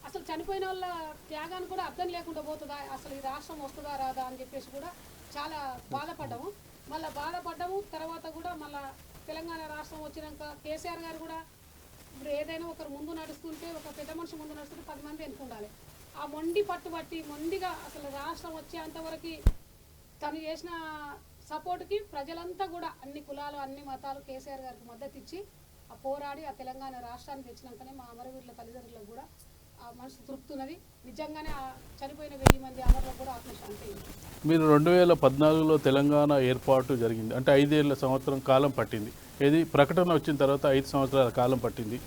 అసలు చనిపోయిన వాళ్ళ త్యాగాన్ని కూడా అర్థం లేకుండా పోతుందా, అసలు ఈ రాష్ట్రం వస్తుందా రాదా అని చెప్పేసి కూడా చాలా బాధపడ్డాము. మళ్ళీ బాధపడ్డాము. తర్వాత కూడా మళ్ళీ తెలంగాణ రాష్ట్రం వచ్చినాక కేసీఆర్ గారు కూడా ఇప్పుడు ఏదైనా ఒకరు ముందు నడుస్తుంటే, ఒక పెద్ద మనిషి ముందు నడుస్తుంటే 10 మంది వెనుకుండాలి. ఆ మొండి పట్టుబట్టి మొండిగా అసలు రాష్ట్రం వచ్చేంతవరకు తను చేసిన సపోర్ట్కి ప్రజలంతా కూడా అన్ని కులాలు అన్ని మతాలు కేసీఆర్ గారికి మద్దతు ఇచ్చి ఆ పోరాడి ఆ తెలంగాణ రాష్ట్రాన్ని తెచ్చినాకనే మా అమరవీరుల తల్లిదండ్రులకు కూడా ఆ మనసు తృప్తున్నది. నిజంగానే ఆ చనిపోయిన 1000 మంది అమరులకు కూడా ఆత్మశాంతి అయింది. మీరు 2014లో తెలంగాణ ఏర్పాటు జరిగింది, అంటే 5 సంవత్సరం కాలం పట్టింది. ఏది ప్రకటన వచ్చిన తర్వాత 5 సంవత్సరాల కాలం పట్టింది.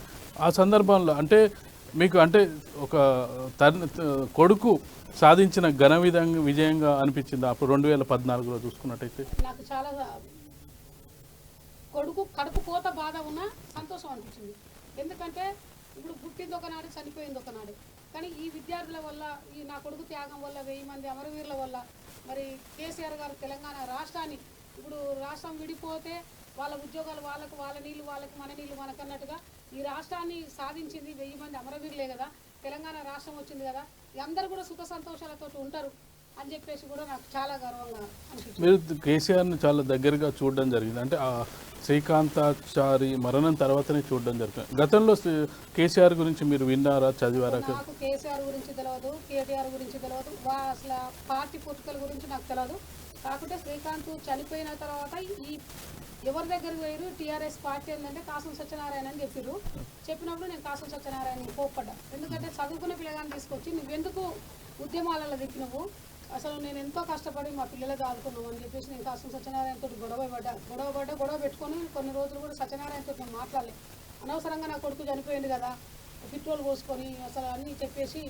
ఆ సందర్భంలో అంటే మీకు అంటే ఒక కొడుకు సాధించిన విజయంగా అనిపించింది అప్పుడు 2014లో చూసుకున్నట్టయితే? నాకు చాలా కడుపు కోత బాధ ఉన్న సంతోషం అనిపించింది. ఎందుకంటే ఇప్పుడు పుట్టింది ఒకనాడు, చనిపోయింది ఒకనాడు. కానీ ఈ విద్యార్థుల వల్ల, ఈ నా కొడుకు త్యాగం వల్ల, 1000 మంది అమరవీరుల వల్ల మరి కేసీఆర్ గారు తెలంగాణ రాష్ట్రాన్ని, ఇప్పుడు రాష్ట్రం విడిపోతే వాళ్ళ ఉద్యోగాలు వాళ్ళకు, వాళ్ళ నీళ్ళు వాళ్ళకి, మన నీళ్ళు మనకన్నట్టుగా ఈ రాష్ట్రాన్ని సాధించింది 1000 మంది అమరవీరులే కదా. తెలంగాణ రాష్ట్రం వచ్చింది కదా, అందరూ కూడా సుఖ సంతోషాలతో ఉంటారు అని చెప్పేసి కూడా నాకు చాలా గర్వంగా అనిపించింది. మీరు కేసీఆర్ని చాలా దగ్గరగా చూడడం జరిగింది, అంటే ఆ శ్రీకాంతాచారి మరణం తర్వాతనే చూడడం జరిగింది. గతంలో కేసీఆర్ గురించి మీరు విన్నారా, చదివారా? నాకు కేసీఆర్ గురించి తెలియదు, కేటీఆర్ గురించి తెలియదు, అసలు పార్టీ పుట్టుకల గురించి నాకు తెలియదు. కాకుంటే శ్రీకాంత్ చనిపోయిన తర్వాత ఈ ఎవరి దగ్గరికి పోయారు, టీఆర్ఎస్ పార్టీ ఏంటంటే కాసం సత్యనారాయణ అని చెప్పారు. చెప్పినప్పుడు నేను కాసం సత్యనారాయణ కోప్పడ్డా. ఎందుకంటే చదువుకున్న పిల్లగాన్ని తీసుకొచ్చి నువ్వెందుకు ఉద్యమాలలో దిక్కినవు, అసలు నేను ఎంతో కష్టపడి మా పిల్లలే దాదుకున్నావు అని చెప్పేసి నేను కాసం సత్యనారాయణతో గొడవ పెట్టుకొని కొన్ని రోజులు కూడా సత్యనారాయణతో నేను మాట్లాడలేదు. అనవసరంగా నా కొడుకు చనిపోయింది కదా, పెట్రోల్ పోసుకొని అసలు అన్నీ చెప్పేసి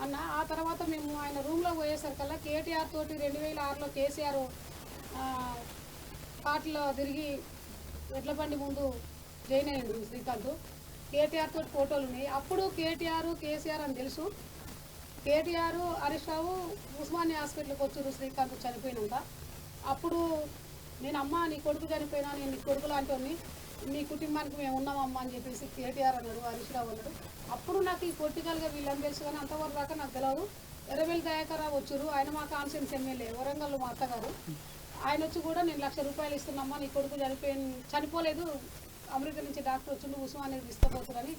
అన్న. ఆ తర్వాత మేము ఆయన రూమ్లో పోయేసరికల్లా కేటీఆర్ తోటి 2006లో కేసీఆర్ పార్టీలో తిరిగి ఎడ్ల బండి ముందు జాయిన్ అయ్యిండు శ్రీకాంత్. కేటీఆర్ తోటి ఫోటోలు ఉన్నాయి. అప్పుడు కేటీఆర్ కేసీఆర్ అని తెలుసు. కేటీఆర్ హరీష్ రావు ఉస్మానియా హాస్పిటల్కి వచ్చారు శ్రీకాంత్ చనిపోయినాక. అప్పుడు నేను అమ్మ నీ కొడుకు చనిపోయినా, నేను నీ కొడుకు లాంటి మీ కుటుంబానికి మేము ఉన్నామమ్మా అని చెప్పేసి కేటీఆర్ అన్నాడు, హరీష్ రావు అన్నాడు. అప్పుడు నాకు ఈ పొలిటికల్గా వీళ్ళని తెలుసు, కానీ అంతవరకు దాకా నాకు తెలియదు. ఎర్రబెల్లి దయాకర్ రావు వచ్చారు, ఆయన మా కాన్స్టిట్యూన్సీ ఎమ్మెల్యే, వరంగల్ మా అత్తగారు. ఆయన వచ్చి కూడా నేను ₹1,00,000 ఇస్తున్నామ్మా, నీ కొడుకు చనిపోలేదు, అమెరికా నుంచి డాక్టర్ వచ్చిండు, ఉస్మానియా తీసుకుపోతారని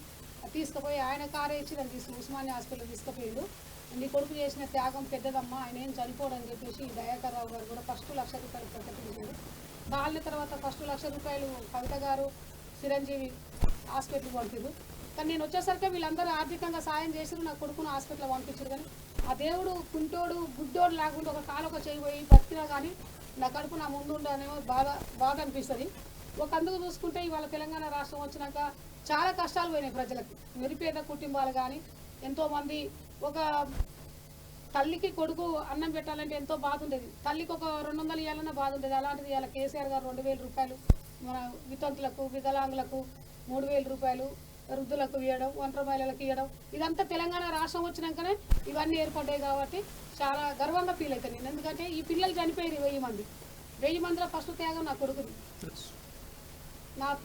తీసుకుపోయి ఆయన కారే ఇచ్చి నన్ను ఉస్మానియా హాస్పిటల్ తీసుకుపోయిండు. నీ కొడుకు చేసిన త్యాగం పెద్దదమ్మా, ఆయన ఏం చనిపోవడం అని చెప్పేసి దయాకర్ రావు గారు కూడా ఫస్ట్ ₹1,00,000 ప్రకటించారు. కాలిన తర్వాత ఫస్ట్ ₹1,00,000 కవిత గారు చిరంజీవి హాస్పిటల్కి పంపారు. కానీ నేను వచ్చేసరికి వీళ్ళందరూ ఆర్థికంగా సాయం చేసారు, నా కొడుకును హాస్పిటల్ పంపించారు. కానీ ఆ దేవుడు కుంటోడు గుడ్డోడు లేకుండా ఒక కాలు చేయి పోయి బతికినా కానీ నా కడుపు నా ముందు ఉండనేమో బాధ అనిపిస్తుంది. ఒక అందుకు చూసుకుంటే ఇవాళ తెలంగాణ రాష్ట్రం వచ్చినాక చాలా కష్టాలు పోయినాయి ప్రజలకు. నిరుపేద కుటుంబాలు కానీ ఎంతోమంది, ఒక తల్లికి కొడుకు అన్నం పెట్టాలంటే ఎంతో బాధ ఉండేది, తల్లికి ఒక 200 ఇవ్వాలన్నా బాధ ఉండేది. అలాంటిది ఇవాళ కేసీఆర్ గారు ₹2,000 మన వితంతులకు, వికలాంగులకు ₹3,000, వృద్ధులకు ఇవ్వడం, ఒంటరి మహిళలకు ఇవ్వడం, ఇదంతా తెలంగాణ రాష్ట్రం వచ్చినాకనే ఇవన్నీ ఏర్పడ్డాయి. కాబట్టి చాలా గర్వంగా ఫీల్ అవుతాను నేను. ఎందుకంటే ఈ పిల్లలు చనిపోయారు 1000 మందిలో ఫస్ట్ త్యాగం నా కొడుకుది.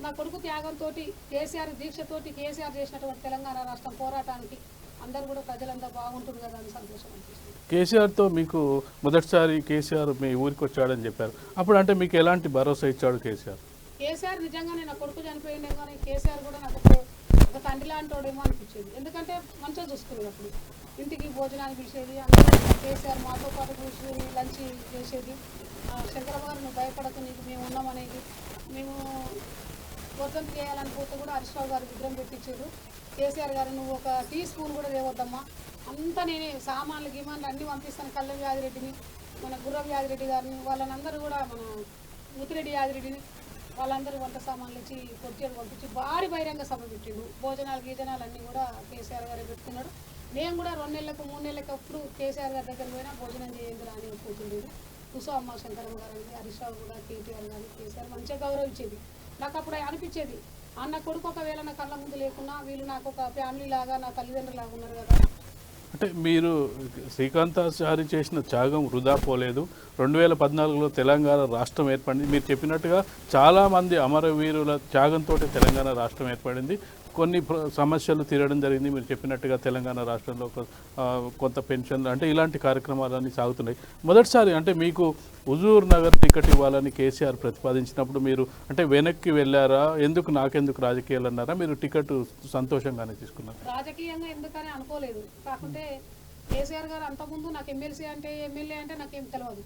నా కొడుకు త్యాగంతో, కేసీఆర్ దీక్షతోటి, కేసీఆర్ చేసినటువంటి తెలంగాణ రాష్ట్రం పోరాటానికి అందరూ కూడా ప్రజలంతా బాగుంటుంది కదా అని సంతోషం అనిపిస్తుంది. కేసీఆర్తో మీకు మొదటిసారి కేసీఆర్ మీ ఊరికి వచ్చాడని చెప్పారు, అప్పుడు అంటే మీకు ఎలాంటి భరోసా ఇచ్చాడు కేసీఆర్? కేసీఆర్ నిజంగానే నా కొడుకు చనిపోయిందే కానీ కేసీఆర్ కూడా నాకు ఒక తండ్రి లాంటి వాడేమో అనిపించేది. ఎందుకంటే మంచిగా చూసుకునేది, అప్పుడు ఇంటికి భోజనాన్ని పిలిచేది, అందరూ కేసీఆర్ మాతో పాటు కూర్చొని లంచ్ చేసేది. శంకరబాబు నువ్వు భయపడకు, నీకు మేము ఉన్నామనేది. మేము వర్ధంతి చేయాలని పోతే కూడా హరీష్ రావు గారు విగ్రహం పెట్టించారు. కేసీఆర్ గారు నువ్వు ఒక టీ స్పూన్ కూడా తేవద్దమ్మా, అంతా నేనే సామాన్లు గిమాన్లు అన్నీ పంపిస్తాను, కళ్ళం యాదిరెడ్డిని, మన గుర్రం యాదిరెడ్డి గారిని, వాళ్ళందరూ కూడా మన ముత్తిరెడ్డి యాదిరెడ్డిని, వాళ్ళందరూ వంట సామాన్లు ఇచ్చి కొట్టేది పంపించి భారీ బహిరంగ సభ పెట్టిండు. భోజనాలు గీజనాలు అన్నీ కూడా కేసీఆర్ గారే పెట్టుకున్నాడు. నేను కూడా 2 నెలలకు 3 నెలలకు అప్పుడు కేసీఆర్ గారి దగ్గర పోయినా భోజనం చేయండి అని కూర్చుండేది. కుసో అమ్మ శంకరమ్మ గారు, హరీష్ రావు కూడా, కేటీఆర్ గారు, కేసీఆర్ మంచిగా గౌరవించేది. నాకు అప్పుడు అనిపించేది, అన్న కొడుకు ఒకవేళ నా కళ్ళ ముందు లేకున్నా వీళ్ళు నాకు ఒక ఫ్యామిలీ లాగా, నా తల్లిదండ్రులు లాగా ఉన్నారు కదా. అంటే మీరు శ్రీకాంతాచారి చేసిన త్యాగం వృధా పోలేదు. 2014లో తెలంగాణ రాష్ట్రం ఏర్పడింది. మీరు చెప్పినట్టుగా చాలామంది అమరవీరుల త్యాగంతో తెలంగాణ రాష్ట్రం ఏర్పడింది. కొన్ని సమస్యలు తీరడం జరిగింది. మీరు చెప్పినట్టుగా తెలంగాణ రాష్ట్రంలో కొంత పెన్షన్లు అంటే ఇలాంటి కార్యక్రమాలన్నీ సాగుతున్నాయి. మొదటిసారి అంటే మీకు హుజూర్ నగర్ టికెట్ ఇవ్వాలని కేసీఆర్ ప్రతిపాదించినప్పుడు మీరు అంటే వెనక్కి వెళ్ళారా? నాకెందుకు రాజకీయాలు అన్నారా? మీరు టికెట్ సంతోషంగానే తీసుకున్నారు? రాజకీయంగా ఎందుకని అనుకోలేదు. కాకుంటే కేసీఆర్ గారు అంతకుముందు నాకు ఎమ్మెల్యే అంటే నాకేం తెలియదు.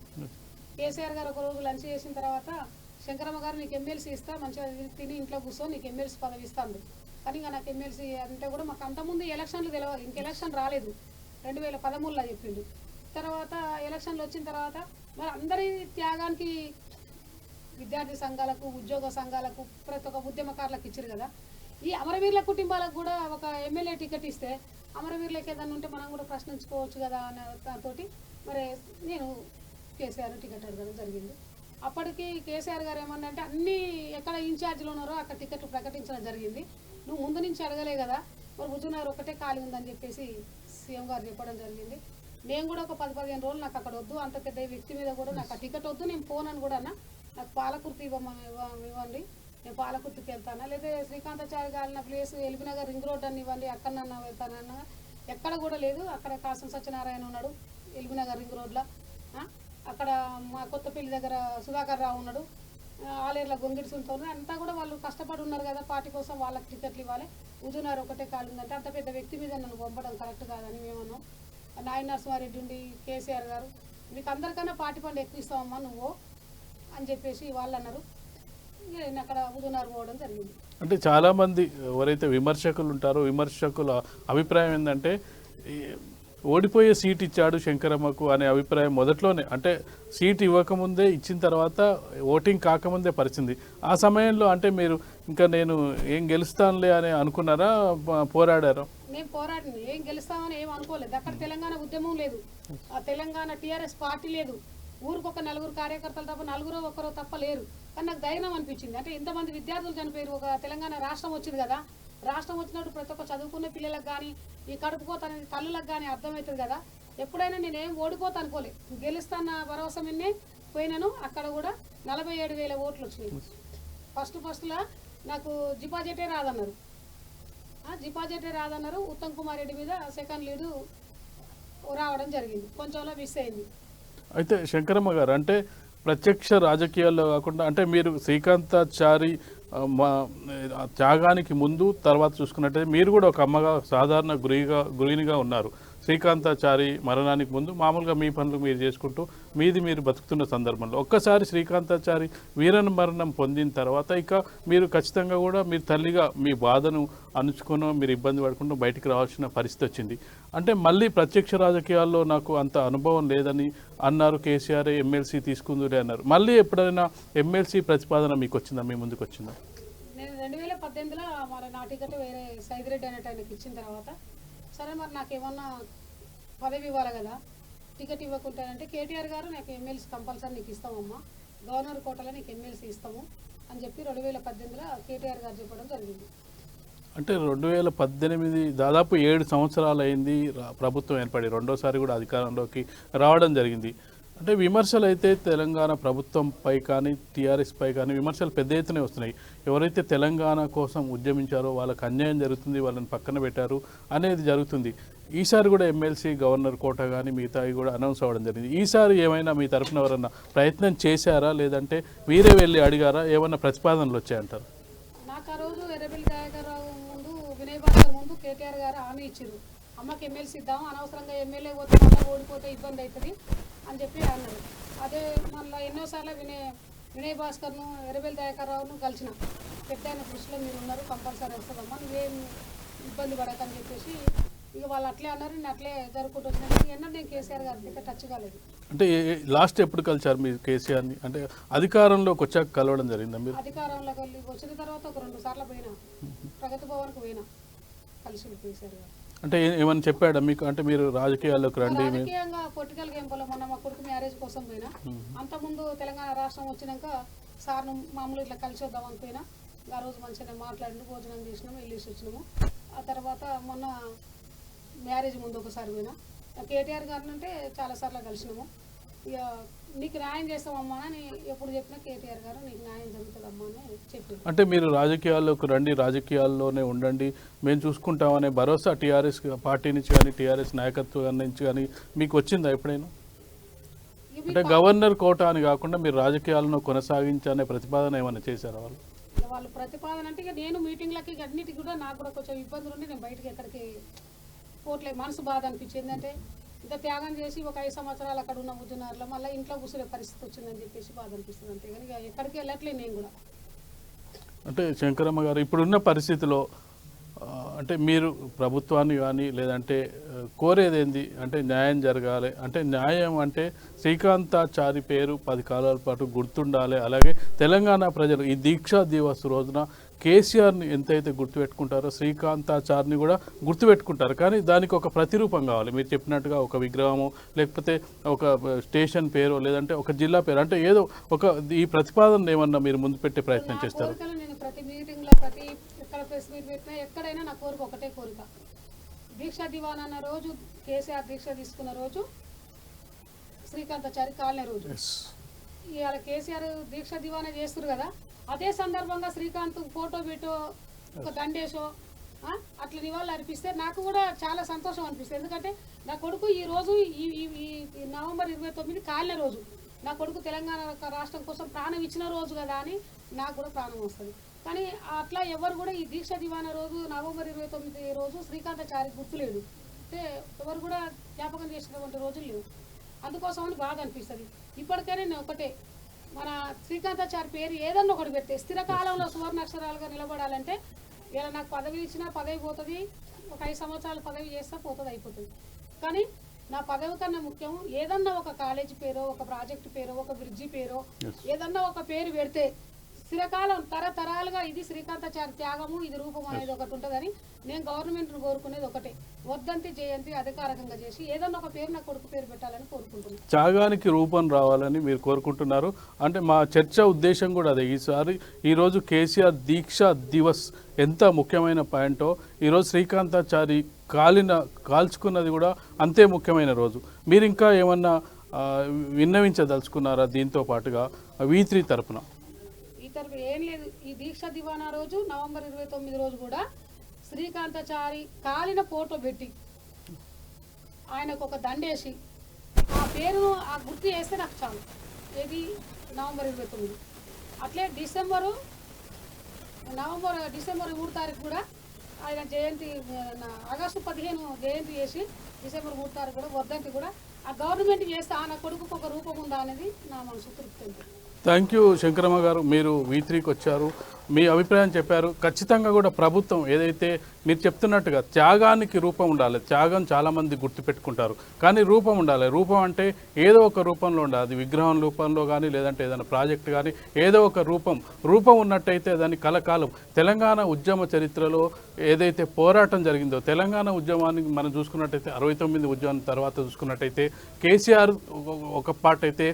కేసీఆర్ గారు ఒక రోజు లంచ్ చేసిన తర్వాత, శంకరమ్మ గారు నీకు ఎమ్మెల్సీ ఇస్తా, మంచిగా తిని ఇంట్లో కూర్చో, నీకు ఎమ్మెల్సీ పదవి ఇస్తాను. కానీ ఇంకా నాకు ఎమ్మెల్సీ అంటే కూడా మాకు అంతకుముందు ఎలక్షన్లు తెలియదు. ఇంక ఎలక్షన్ రాలేదు, 2013లో చెప్పిండు. తర్వాత ఎలక్షన్లు వచ్చిన తర్వాత మరి అందరి త్యాగానికి విద్యార్థి సంఘాలకు, ఉద్యోగ సంఘాలకు, ప్రతి ఒక్క ఉద్యమకారులకు ఇచ్చారు కదా. ఈ అమరవీరుల కుటుంబాలకు కూడా ఒక ఎమ్మెల్యే టికెట్ ఇస్తే అమరవీరులకు ఏదన్నా ఉంటే మనం కూడా ప్రశ్నించుకోవచ్చు కదా అనే దాంతో మరి నేను కేసీఆర్ టికెట్ అడగడం జరిగింది. అప్పటికి కేసీఆర్ గారు ఏమన్నా అంటే అన్ని ఎక్కడ ఇన్ఛార్జీలు ఉన్నారో అక్కడ టికెట్లు ప్రకటించడం జరిగింది. నువ్వు ముందు నుంచి అడగలే కదా, మరి హుజూర్నగర్ ఒకటే ఖాళీ ఉందని చెప్పేసి సీఎం గారు చెప్పడం జరిగింది. నేను కూడా ఒక 10-15 రోజులు నాకు అక్కడ వద్దు, అంత పెద్ద వ్యక్తి మీద కూడా నాకు ఆ టికెట్ వద్దు, నేను పోనని కూడా అన్న. నాకు పాలకుర్తి ఇవ్వండి, నేను పాలకుర్తికి వెళ్తానా, లేదా శ్రీకాంతాచారి గారిన ప్లేస్ ఎల్బీనగర్ రింగ్ రోడ్ అని ఇవ్వండి, అక్కడన్నా వెళ్తానన్నా. ఎక్కడ కూడా లేదు. అక్కడ కాసం సత్యనారాయణ ఉన్నాడు ఎల్బీనగర్ రింగ్ రోడ్లో, అక్కడ మా కొత్తపల్లి దగ్గర సుధాకర్ రావు ఉన్నాడు, ఆలేర్ల గొంగిడి సుంతో అంతా కూడా వాళ్ళు కష్టపడి ఉన్నారు కదా పార్టీ కోసం, వాళ్ళకి టికెట్లు ఇవ్వాలి. హుజూర్నగర్ ఒకటే ఖాళీ ఉందంటే అంత పెద్ద వ్యక్తి మీద నన్ను పంపడం కరెక్ట్ కాదని మేమన్నాం. నాయన నరసింహారెడ్డి ఉండి కేసీఆర్ గారు మీకు అందరికన్నా పార్టీ ఫండ్ ఎక్కువ ఇస్తామమ్మా నువ్వు అని చెప్పేసి వాళ్ళు అన్నారు. నేను అక్కడ హుజూర్నగర్ పోవడం జరిగింది. అంటే చాలామంది ఎవరైతే విమర్శకులు ఉంటారో విమర్శకుల అభిప్రాయం ఏంటంటే ఓడిపోయే సీట్ ఇచ్చాడు శంకరమ్మకు అనే అభిప్రాయం మొదట్లోనే, అంటే సీట్ ఇవ్వకముందే ఇచ్చిన తర్వాత ఓటింగ్ కాకముందే పరిచింది. ఆ సమయంలో అంటే మీరు ఇంకా నేను ఏం గెలుస్తానులే అని అనుకున్నారా, పోరాడారా? నేను పోరాడిని ఏం గెలుస్తామని ఏం అనుకోలేదు. అక్కడ తెలంగాణ ఉద్యమం లేదు, ఆ తెలంగాణ టీఆర్ఎస్ పార్టీ లేదు, ఊరికి ఒక 4 కార్యకర్తలు తప్ప 4 ఒకరో తప్ప లేరు. కానీ నాకు ధైర్యం అనిపించింది. అంటే ఇంతమంది విద్యార్థులు చనిపోయారు, ఒక తెలంగాణ రాష్ట్రం వచ్చింది కదా. రాష్ట్రం వచ్చినప్పుడు ప్రతి ఒక్క చదువుకున్న పిల్లలకు కానీ ఈ కడుపుకోతానని తల్లులకు కానీ అర్థమవుతుంది కదా. ఎప్పుడైనా నేనేం ఓడిపోతా అనుకోలే, గెలుస్తాన్న భరోసా మిన్నే పోయినాను. అక్కడ కూడా 47,000 ఓట్లు వచ్చినాయి. ఫస్ట్లో నాకు డిపాజిటే రాదన్నారు. ఉత్తమ్ కుమార్ రెడ్డి మీద సెకండ్ లీడు రావడం జరిగింది, కొంచెంలో మిస్ అయింది. అయితే శంకరమ్మ గారు అంటే ప్రత్యక్ష రాజకీయాల్లో కాకుండా అంటే మీరు శ్రీకాంతాచారి త్యాగానికి ముందు తర్వాత చూసుకున్నట్టయితే మీరు కూడా ఒక అమ్మగా సాధారణ గృహిణిగా ఉన్నారు. శ్రీకాంతాచారి మరణానికి ముందు మామూలుగా మీ పనులు మీరు చేసుకుంటూ మీరు బతుకుతున్న సందర్భంలో ఒక్కసారి శ్రీకాంతాచారి మరణం పొందిన తర్వాత ఇక మీరు ఖచ్చితంగా కూడా మీరు తల్లిగా మీ బాధను అణుచుకుని మీరు ఇబ్బంది పడకుండా బయటికి రావాల్సిన పరిస్థితి వచ్చింది. అంటే మళ్ళీ ప్రత్యక్ష రాజకీయాల్లో నాకు అంత అనుభవం లేదని అన్నారు. కేసీఆర్ ఎమ్మెల్సీ తీసుకుందులే అన్నారు. మళ్ళీ ఎప్పుడైనా ఎమ్మెల్సీ ప్రతిపాదన మీకు వచ్చిందా, మీ ముందుకు వచ్చిందా? నేను 2018లో మరి నా టికెట్ వేరే సైదిరెడ్డి అనేట ఆయనకి ఇచ్చిన తర్వాత, సరే మరి నాకేమన్నా పదవి ఇవ్వాలి కదా, టికెట్ ఇవ్వకుంటానంటే కేటీఆర్ గారు నాకు ఎమ్మెల్సీ కంపల్సరీ నీకు ఇస్తామమ్మా, గవర్నర్ కోటలో నీకు ఎమ్మెల్సీ ఇస్తాము అని చెప్పి 2018లో కేటీఆర్ గారు చెప్పడం జరిగింది. అంటే 2018 దాదాపు 7 సంవత్సరాలు అయింది ప్రభుత్వం ఏర్పడి, రెండోసారి కూడా అధికారంలోకి రావడం జరిగింది. అంటే విమర్శలు అయితే తెలంగాణ ప్రభుత్వంపై కానీ టీఆర్ఎస్ పై కానీ విమర్శలు పెద్ద ఎత్తునే వస్తున్నాయి. ఎవరైతే తెలంగాణ కోసం ఉద్యమించారో వాళ్ళకి అన్యాయం జరుగుతుంది, వాళ్ళని పక్కన పెట్టారు అనేది జరుగుతుంది. ఈసారి కూడా ఎమ్మెల్సీ గవర్నర్ కోట కానీ మిగతావి కూడా అనౌన్స్ అవ్వడం జరిగింది. ఈసారి ఏమైనా మీ తరఫున ఎవరన్నా ప్రయత్నం చేశారా, లేదంటే మీరే వెళ్ళి అడిగారా, ఏమన్నా ప్రతిపాదనలు వచ్చాయంటారు? నాకు ఆ రోజు ఎర్రబెల్లి దయాకర్ రావు ముందు, వినయ్ భాస్కర్ ముందు కేటీఆర్ గారు హామీ ఇచ్చారు, అమ్మకి ఎమ్మెల్సీ ఇద్దాం, అనవసరంగా ఎమ్మెల్యే పోతే మళ్ళీ ఓడిపోతే ఇబ్బంది అవుతుంది అని చెప్పి అన్నారు. అదే మళ్ళీ ఎన్నోసార్లు వినయ్ భాస్కర్ను ఎర్రబెల్లి దయాకర్ రావును కలిసిన పెద్ద ఆయన దృష్టిలో మీరు ఉన్నారు కంపల్సరీ వస్తుందమ్మా నువ్వేం ఇబ్బంది పడకని చెప్పేసి ఇక వాళ్ళు అట్లే అన్నారు నేను అట్లే జరుపుకుంటూ వచ్చిన ఎన్నో నేను కేసీఆర్ గారి దగ్గర టచ్ కాలేదు. అంటే లాస్ట్ ఎప్పుడు కలిసారు మీరు కేసీఆర్ని? అంటే అధికారంలోకి వచ్చాక కలవడం జరిగిందా మీరు? అధికారంలోకి వెళ్ళి వచ్చిన తర్వాత ఒక 2 సార్లు పోయినా, ప్రగతి భవన్కి పోయినా కలిసి కేసీఆర్ గారు. అంటే ఏమని చెప్పాడా మీకు? అంటే మీరు రాజకీయాల్లోకి రండి. రాజకీయంగా పొలిటికల్ గేమ్ పోలే. మొన్న మా కొడుకు మ్యారేజ్ కోసం పోయినా, అంతకుముందు తెలంగాణ రాష్ట్రం వచ్చినాక సార్ను మామూలు ఇట్లా కలిసి వద్దాం అనుకున్నా. ఆ రోజు మంచిగా మాట్లాడి భోజనం చేసినాము, వెళ్ళేసి వచ్చినాము. ఆ తర్వాత మొన్న మ్యారేజ్ ముందు ఒకసారి పోయినా. కేటీఆర్ గారిని అంటే చాలాసార్లు కలిసినాము. ఇక నీకు న్యాయం చేస్తామమ్మా అని ఎప్పుడు చెప్పినా కేటీఆర్ గారు నీకు న్యాయం జరుగుతుందమ్మా అని చెప్పారు. అంటే మీరు రాజకీయాల్లోకి రండి, రాజకీయాల్లోనే ఉండండి, మేము చూసుకుంటామనే భరోసా టీఆర్ఎస్ పార్టీ నుంచి కానీ టీఆర్ఎస్ నాయకత్వం నుంచి కానీ మీకు వచ్చిందా ఎప్పుడైనా? అంటే గవర్నర్ కోట అని కాకుండా మీరు రాజకీయాలను కొనసాగించనే ప్రతిపాదన ఏమైనా చేశారా వాళ్ళు? వాళ్ళు ప్రతిపాదన అంటే ఇక నేను మీటింగ్లకి అన్నిటికి కూడా నాకు కూడా కొంచెం ఇబ్బందులు ఉండి నేను బయటకి ఎక్కడికి పోట్లే. మనసు బాధ అనిపించింది. అంటే ఇంత త్యాగం చేసి ఒక 5 సంవత్సరాలు అక్కడ ఉన్న ఉద్యోగాల్లో మళ్ళీ ఇంట్లో కూర్చునే పరిస్థితి వచ్చిందని చెప్పేసి బాధ అనిపిస్తుంది. అంతే కానీ ఇక ఎక్కడికి వెళ్ళట్లేదు నేను కూడా. అంటే శంకరమ్మ గారు ఇప్పుడున్న పరిస్థితిలో అంటే మీరు ప్రభుత్వాన్ని కానీ లేదంటే కోరేది ఏంది? అంటే న్యాయం జరగాలి. అంటే న్యాయం అంటే శ్రీకాంతాచారి పేరు 10 కాలాల పాటు గుర్తుండాలి. అలాగే తెలంగాణ ప్రజలు ఈ దీక్షా దివస్ రోజున కేసీఆర్ని ఎంతైతే గుర్తుపెట్టుకుంటారో శ్రీకాంతాచారిని కూడా గుర్తుపెట్టుకుంటారు. కానీ దానికి ఒక ప్రతిరూపం కావాలి. మీరు చెప్పినట్టుగా ఒక విగ్రహము, లేకపోతే ఒక స్టేషన్ పేరు, లేదంటే ఒక జిల్లా పేరు, అంటే ఏదో ఒక ఈ ప్రతిపాదన ఏమన్నా మీరు ముందు పెట్టే ప్రయత్నం చేస్తారు? నేను ప్రతి మీటింగ్లో ప్రతి ఎక్కడ ప్రెస్ మీట్ పెట్టినా ఎక్కడైనా నా కోరిక ఒకటే కోరిక. దీక్షా దివాన్ అన్న రోజు, కేసీఆర్ దీక్ష తీసుకున్న రోజు శ్రీకాంతాచారి కాలనే రోజు. ఇవాళ కేసీఆర్ దీక్ష దివానా చేస్తారు కదా, అదే సందర్భంగా శ్రీకాంత్ ఫోటో పెట్టో ఒక దండేసో అట్లా నివాళులు అర్పిస్తే నాకు కూడా చాలా సంతోషం అనిపిస్తుంది. ఎందుకంటే నా కొడుకు ఈ రోజు ఈ నవంబర్ 29 కాలిన రోజు, నా కొడుకు తెలంగాణ రాష్ట్రం కోసం ప్రాణం ఇచ్చిన రోజు కదా అని నాకు కూడా ప్రాణం వస్తుంది. కానీ అట్లా ఎవరు కూడా ఈ దీక్ష దివానా రోజు నవంబర్ 29 రోజు శ్రీకాంతాచారి గుర్తులేదు. అంటే ఎవరు కూడా జ్ఞాపకం చేసినటువంటి రోజులు లేవు. అందుకోసమని బాధ అనిపిస్తుంది. ఇప్పటికైనా నేను ఒకటే, మన శ్రీకాంతాచారి పేరు ఏదన్నా ఒకటి పెడితే స్థిరకాలంలో సువర్ణాక్షరాలుగా నిలబడాలంటే ఇలా నాకు పదవి ఇచ్చినా పదవి పోతుంది, ఒక 5 సంవత్సరాలు పదవి చేస్తా పోతుంది, అయిపోతుంది. కానీ నా పదవి కన్నా ముఖ్యం ఏదన్నా ఒక కాలేజీ పేరో, ఒక ప్రాజెక్టు పేరో, ఒక బ్రిడ్జి పేరో, ఏదన్నా ఒక పేరు పెడితే స్థిరకాలం తరతరాలుగా ఇది శ్రీకాంతాచారి త్యాగము, ఇది రూపం అనేది ఒకటి ఉంటుందని నేను గవర్నమెంట్ను కోరుకునేది ఒకటే, వర్ధంతి జయంతి అధికారికంగా చేసి ఏదన్నా ఒక పేరు నా కొడుకు పేరు పెట్టాలని కోరుకుంటున్నాను. త్యాగానికి రూపం రావాలని మీరు కోరుకుంటున్నారు. అంటే మా చర్చ ఉద్దేశం కూడా అదే. ఈరోజు కేసీఆర్ దీక్షా దివస్ ఎంత ముఖ్యమైన పాయింటో, ఈరోజు శ్రీకాంతాచారి కాల్చుకున్నది కూడా అంతే ముఖ్యమైన రోజు. మీరు ఇంకా ఏమన్నా విన్నవించదలుచుకున్నారా దీంతో పాటుగా V3 తరపున? ఏం లేదు. ఈ దీక్ష దివానా రోజు నవంబర్ 29 రోజు కూడా శ్రీకాంతాచారి కాలిన ఫోటో పెట్టి ఆయనకు ఒక దండేసి ఆ పేరును ఆ గుర్తు చేస్తే నాకు చాలు. ఏది నవంబర్ 29. అట్లే డిసెంబర్ 3 తారీఖు కూడా ఆయన జయంతి, ఆగస్టు 15 జయంతి చేసి డిసెంబర్ 3 తారీఖు కూడా వర్ధంతి కూడా ఆ గవర్నమెంట్ చేస్తే నా కొడుకు ఒక రూపం ఉందా అనేది నా మనసు తృప్తి. థ్యాంక్ యూ శంకరమ్మ గారు, మీరు V3కి వచ్చారు, మీ అభిప్రాయం చెప్పారు. ఖచ్చితంగా కూడా ప్రభుత్వం ఏదైతే మీరు చెప్తున్నట్టుగా త్యాగానికి రూపం ఉండాలి. త్యాగం చాలామంది గుర్తుపెట్టుకుంటారు, కానీ రూపం ఉండాలి. రూపం అంటే ఏదో ఒక రూపంలో ఉండాలి. అది విగ్రహం రూపంలో కానీ, లేదంటే ఏదైనా ప్రాజెక్ట్ కానీ, ఏదో ఒక రూపం ఉన్నట్టయితే దాన్ని కలకాలం తెలంగాణ ఉద్యమ చరిత్రలో ఏదైతే పోరాటం జరిగిందో, తెలంగాణ ఉద్యమాన్ని మనం చూసుకున్నట్టయితే 69 ఉద్యమం తర్వాత చూసుకున్నట్టయితే కేసీఆర్ ఒక పార్ట్ అయితే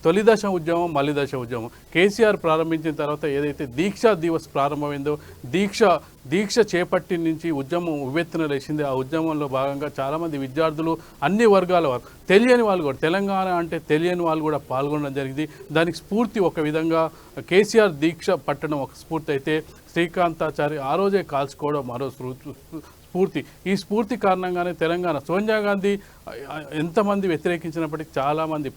తొలి దశ ఉద్యమం, మలి దశ ఉద్యమం. కేసీఆర్ ప్రారంభించిన తర్వాత ఏదైతే దీక్షా దివస్ ప్రారంభమైందో, దీక్ష చేపట్టి నుంచి ఉద్యమం ఉవ్వెత్తున లేచింది. ఆ ఉద్యమంలో భాగంగా చాలామంది విద్యార్థులు, అన్ని వర్గాల వారు, తెలియని వాళ్ళు కూడా, తెలంగాణ అంటే తెలియని వాళ్ళు కూడా పాల్గొనడం జరిగింది. దానికి స్ఫూర్తి ఒక విధంగా కేసీఆర్ దీక్ష పట్టడం ఒక స్ఫూర్తి అయితే, శ్రీకాంతాచారి ఆ రోజే కాల్చుకోవడం మరో స్ఫూర్తి. ఈ స్ఫూర్తి కారణంగానే తెలంగాణ సోనియా గాంధీ ఎంతమంది వ్యతిరేకించినప్పటికీ చాలామంది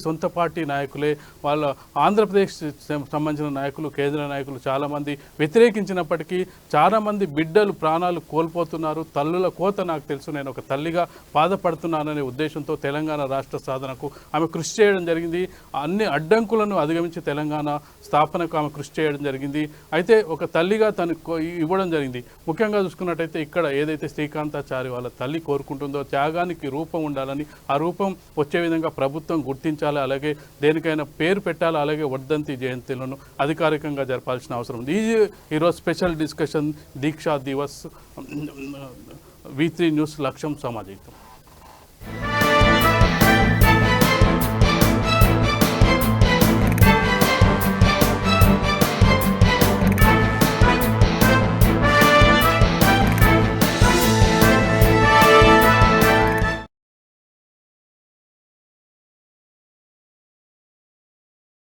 సొంత పార్టీ నాయకులే వాళ్ళ ఆంధ్రప్రదేశ్ సంబంధించిన నాయకులు కేంద్ర నాయకులు చాలామంది వ్యతిరేకించినప్పటికీ చాలామంది బిడ్డలు ప్రాణాలు కోల్పోతున్నారు. తల్లుల కోత నాకు తెలుసు, నేను ఒక తల్లిగా బాధపడుతున్నాననే ఉద్దేశంతో తెలంగాణ రాష్ట్ర సాధనకు ఆమె కృషి చేయడం జరిగింది. అన్ని అడ్డంకులను అధిగమించి తెలంగాణ స్థాపనకు ఆమె కృషి చేయడం జరిగింది. అయితే ఒక తల్లిగా తను ఇవ్వడం జరిగింది. ముఖ్యంగా చూసుకున్నట్టయితే ఇక్కడ ఏదైతే శ్రీకాంతాచారి వాళ్ళ తల్లి కోరుకుంటుందో త్యాగానికి రూపం ఉండాలని, ఆ రూపం వచ్చే విధంగా ప్రభుత్వం గుర్తించాలి, అలాగే దేనికైనా పేరు పెట్టాలి, అలాగే వర్ధంతి జయంతులను అధికారికంగా జరపాల్సిన అవసరం ఉంది. ఈరోజు స్పెషల్ డిస్కషన్ దీక్షా దివస్. V3 న్యూస్ లక్ష్యం సమాజం.